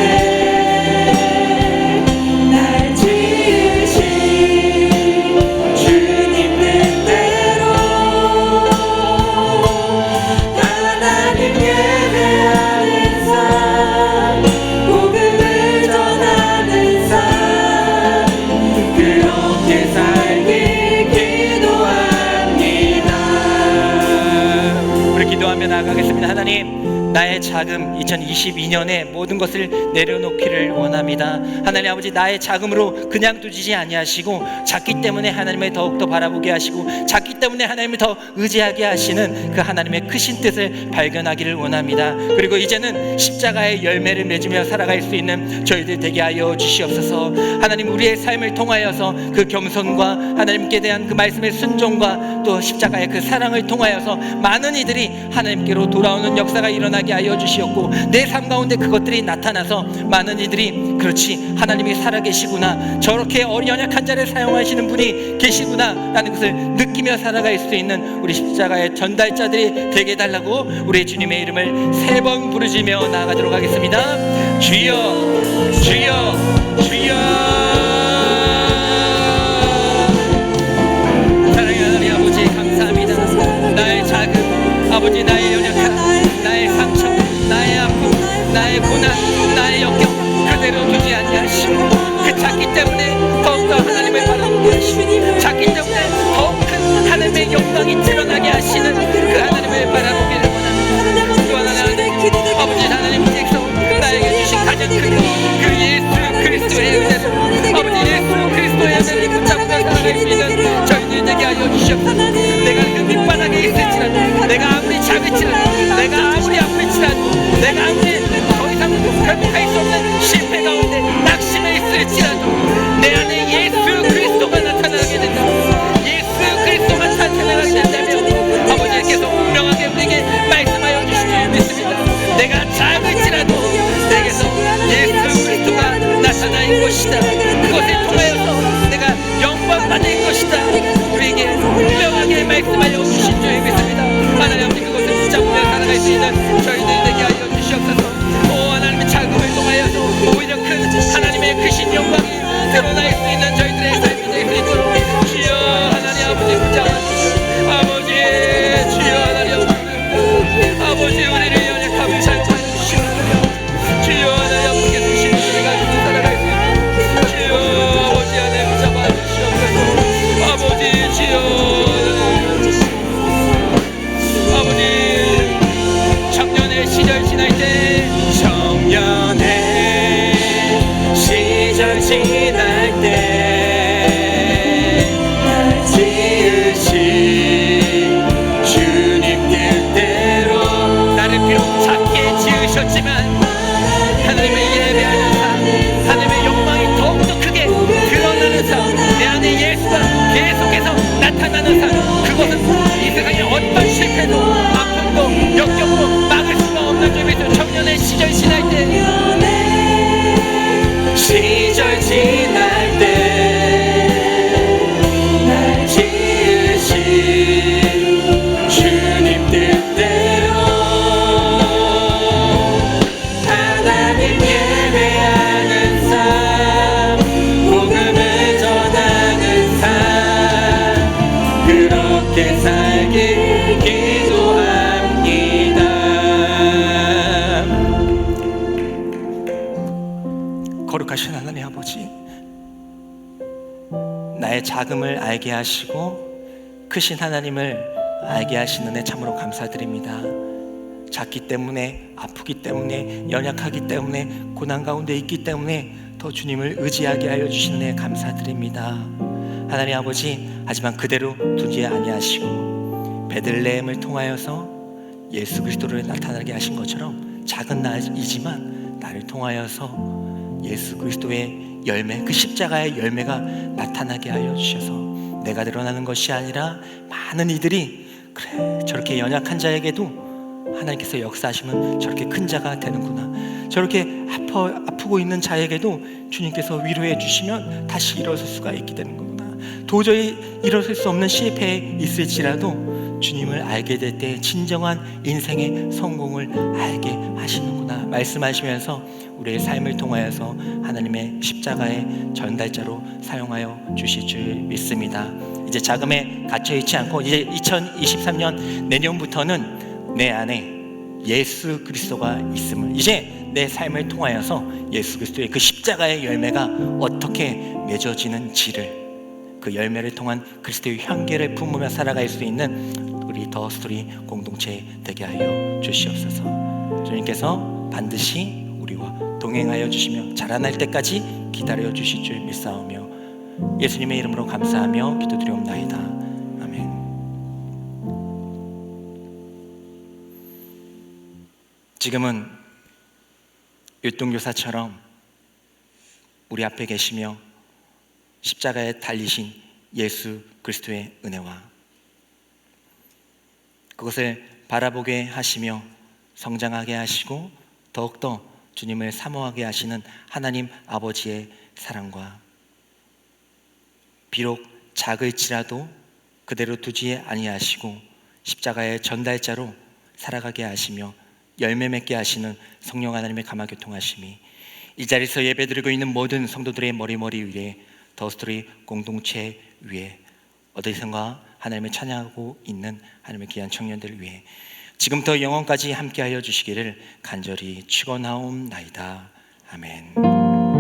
날 지으신 주님 뜻대로 하나님 예배하는 삶, 복음을 전하는 삶, 그렇게 살길 기도합니다. 우리 기도하며 나아가겠습니다. 하나님, 나의 자금 2022년에 모든 것을 내려놓기를 원합니다. 하나님 아버지, 나의 자금으로 그냥 두지 아니하시고 작기 때문에 하나님을 더욱더 바라보게 하시고 작기 때문에 하나님을 더 의지하게 하시는 그 하나님의 크신 뜻을 발견하기를 원합니다. 그리고 이제는 십자가의 열매를 맺으며 살아갈 수 있는 저희들 되게 하여 주시옵소서. 하나님, 우리의 삶을 통하여서 그 겸손과 하나님께 대한 그 말씀의 순종과 또 십자가의 그 사랑을 통하여서 많은 이들이 하나님께로 돌아오는 역사가 일어나게 하여 주시옵고, 내 삶 가운데 그것들이 나타나서 많은 이들이 그렇지, 하나님이 살아계시구나, 저렇게 연약한 자를 사용하시는 분이 계시구나 라는 것을 느끼며 살아갈 수 있는 우리 십자가의 전달자들이 되게 해달라고 우리 주님의 이름을 3번 부르짖며 나아가도록 하겠습니다. 주여, 주여, 주여. 사랑하는 하나님 아버지, 감사합니다. 나의 자금, 아버지, 나의 연약함, 나의 상처, 나의 아픔, 나의 고난, 나의 역경 그대로 두지 아니하시고 그 작기 때문에 더욱더 하나님을 바라보게 하시고 작기 때문에 더 큰 하나님의 영광이 드러나게 하시는 그 하나님을 바라보기를 원합니다. 또 하나님, 아버지 하나님께서 나에게 주신 가장 큰 그 예수 그리스도의 은혜로 아버지 예수 그리스도의 은혜를 붙잡고 살아갈 수 있는 저희들 되게 하여 주시옵소서. 내가 그 밑바닥에 있을지라도, 내가 아무리 작을지라도, 내가 아무리 아플지라도, 내가 아무리 더 이상 회복할 수 없는 실패 가운데 낙심해 있을지라도 내 안에 예수 그리스도가 나타나게 된다. 예수 그리스도가 나타나게 된다면 아버지께서 분명하게 우리에게 말씀하여 주실 줄 믿습니다. 내가 작을지라도 내게서 예수 그리스도가 나타날 것이다. 그것을 통하여서 내가 영광 받을 것이다. 우리에게 분명하게 말씀하여 주신 줄 믿습니다. 하나님 아버지, 그것을 붙잡으며 살아갈 수 있는 저희들 되게 하여 주시옵소서. 오 하나님의 자금을 통하여서 오히려 큰 하나님의 크신 영광이 드러날 수 있는 저희들의 삶이 될 수 있도록 주여 하나님 아버지 붙잡아 주시옵소서. 아버지 주여 하나님 아버지 우리를 연약함을 잘 찾아주시옵소서. 주여 하나님 아버지께서 주신 우리가 살아갈 수 있는 주여 아버지 하나님 붙잡아 주시옵소서. 아버지 주여 아버지 청년의 시절 지날 때 청년의 시절 지날 때 날 지으신 주님 뜻대로 나를 비록 작게 실패도 아픔도 역경도 막을 수가 없는 주님의 청년의 시절 지날 때 시절 지날 때날 지으신 주님 뜻대로 하나님 예배하는 삶 복음을 전하는 삶 그렇게 살길 기도합니다. 거룩하신 하나님 아버지, 나의 작음을 알게 하시고 크신 하나님을 알게 하시는 데 참으로 감사드립니다. 작기 때문에, 아프기 때문에, 연약하기 때문에, 고난 가운데 있기 때문에 더 주님을 의지하게 하여 주시는 데 감사드립니다. 하나님 아버지, 하지만 그대로 두지 아니하시고 베들레헴을 통하여서 예수 그리스도를 나타나게 하신 것처럼 작은 나이지만 나를 통하여서 예수 그리스도의 열매, 그 십자가의 열매가 나타나게 하여 주셔서 내가 드러나는 것이 아니라 많은 이들이 그래 저렇게 연약한 자에게도 하나님께서 역사하시면 저렇게 큰 자가 되는구나, 저렇게 아프고 있는 자에게도 주님께서 위로해 주시면 다시 일어설 수가 있게 되는 거구나, 도저히 일어설 수 없는 실패에 있을지라도 주님을 알게 될 때 진정한 인생의 성공을 알게 하시는구나 말씀하시면서 우리의 삶을 통하여서 하나님의 십자가의 전달자로 사용하여 주실 줄 믿습니다. 이제 자금에 갇혀있지 않고 이제 2023년 내년부터는 내 안에 예수 그리스도가 있음을, 이제 내 삶을 통하여서 예수 그리스도의 그 십자가의 열매가 어떻게 맺어지는지를, 그 열매를 통한 그리스도의 향기를 품으며 살아갈 수 있는 우리 더 스토리 공동체 되게 하여 주시옵소서. 주님께서 반드시 우리와 동행하여 주시며 자라날 때까지 기다려 주실 줄 믿사오며 예수님의 이름으로 감사하며 기도드리옵나이다. 아멘. 지금은 율동교사처럼 우리 앞에 계시며 십자가에 달리신 예수 그리스도의 은혜와 그것을 바라보게 하시며 성장하게 하시고 더욱더 주님을 사모하게 하시는 하나님 아버지의 사랑과 비록 작을지라도 그대로 두지 아니하시고 십자가의 전달자로 살아가게 하시며 열매 맺게 하시는 성령 하나님의 감화교통하심이 이 자리에서 예배드리고 있는 모든 성도들의 머리 위에 더스토리 공동체 위에 어디선가 하나님을 찬양하고 있는 하나님의 귀한 청년들 위해 지금부터 영원까지 함께하여 주시기를 간절히 축원하옵나이다. 아멘.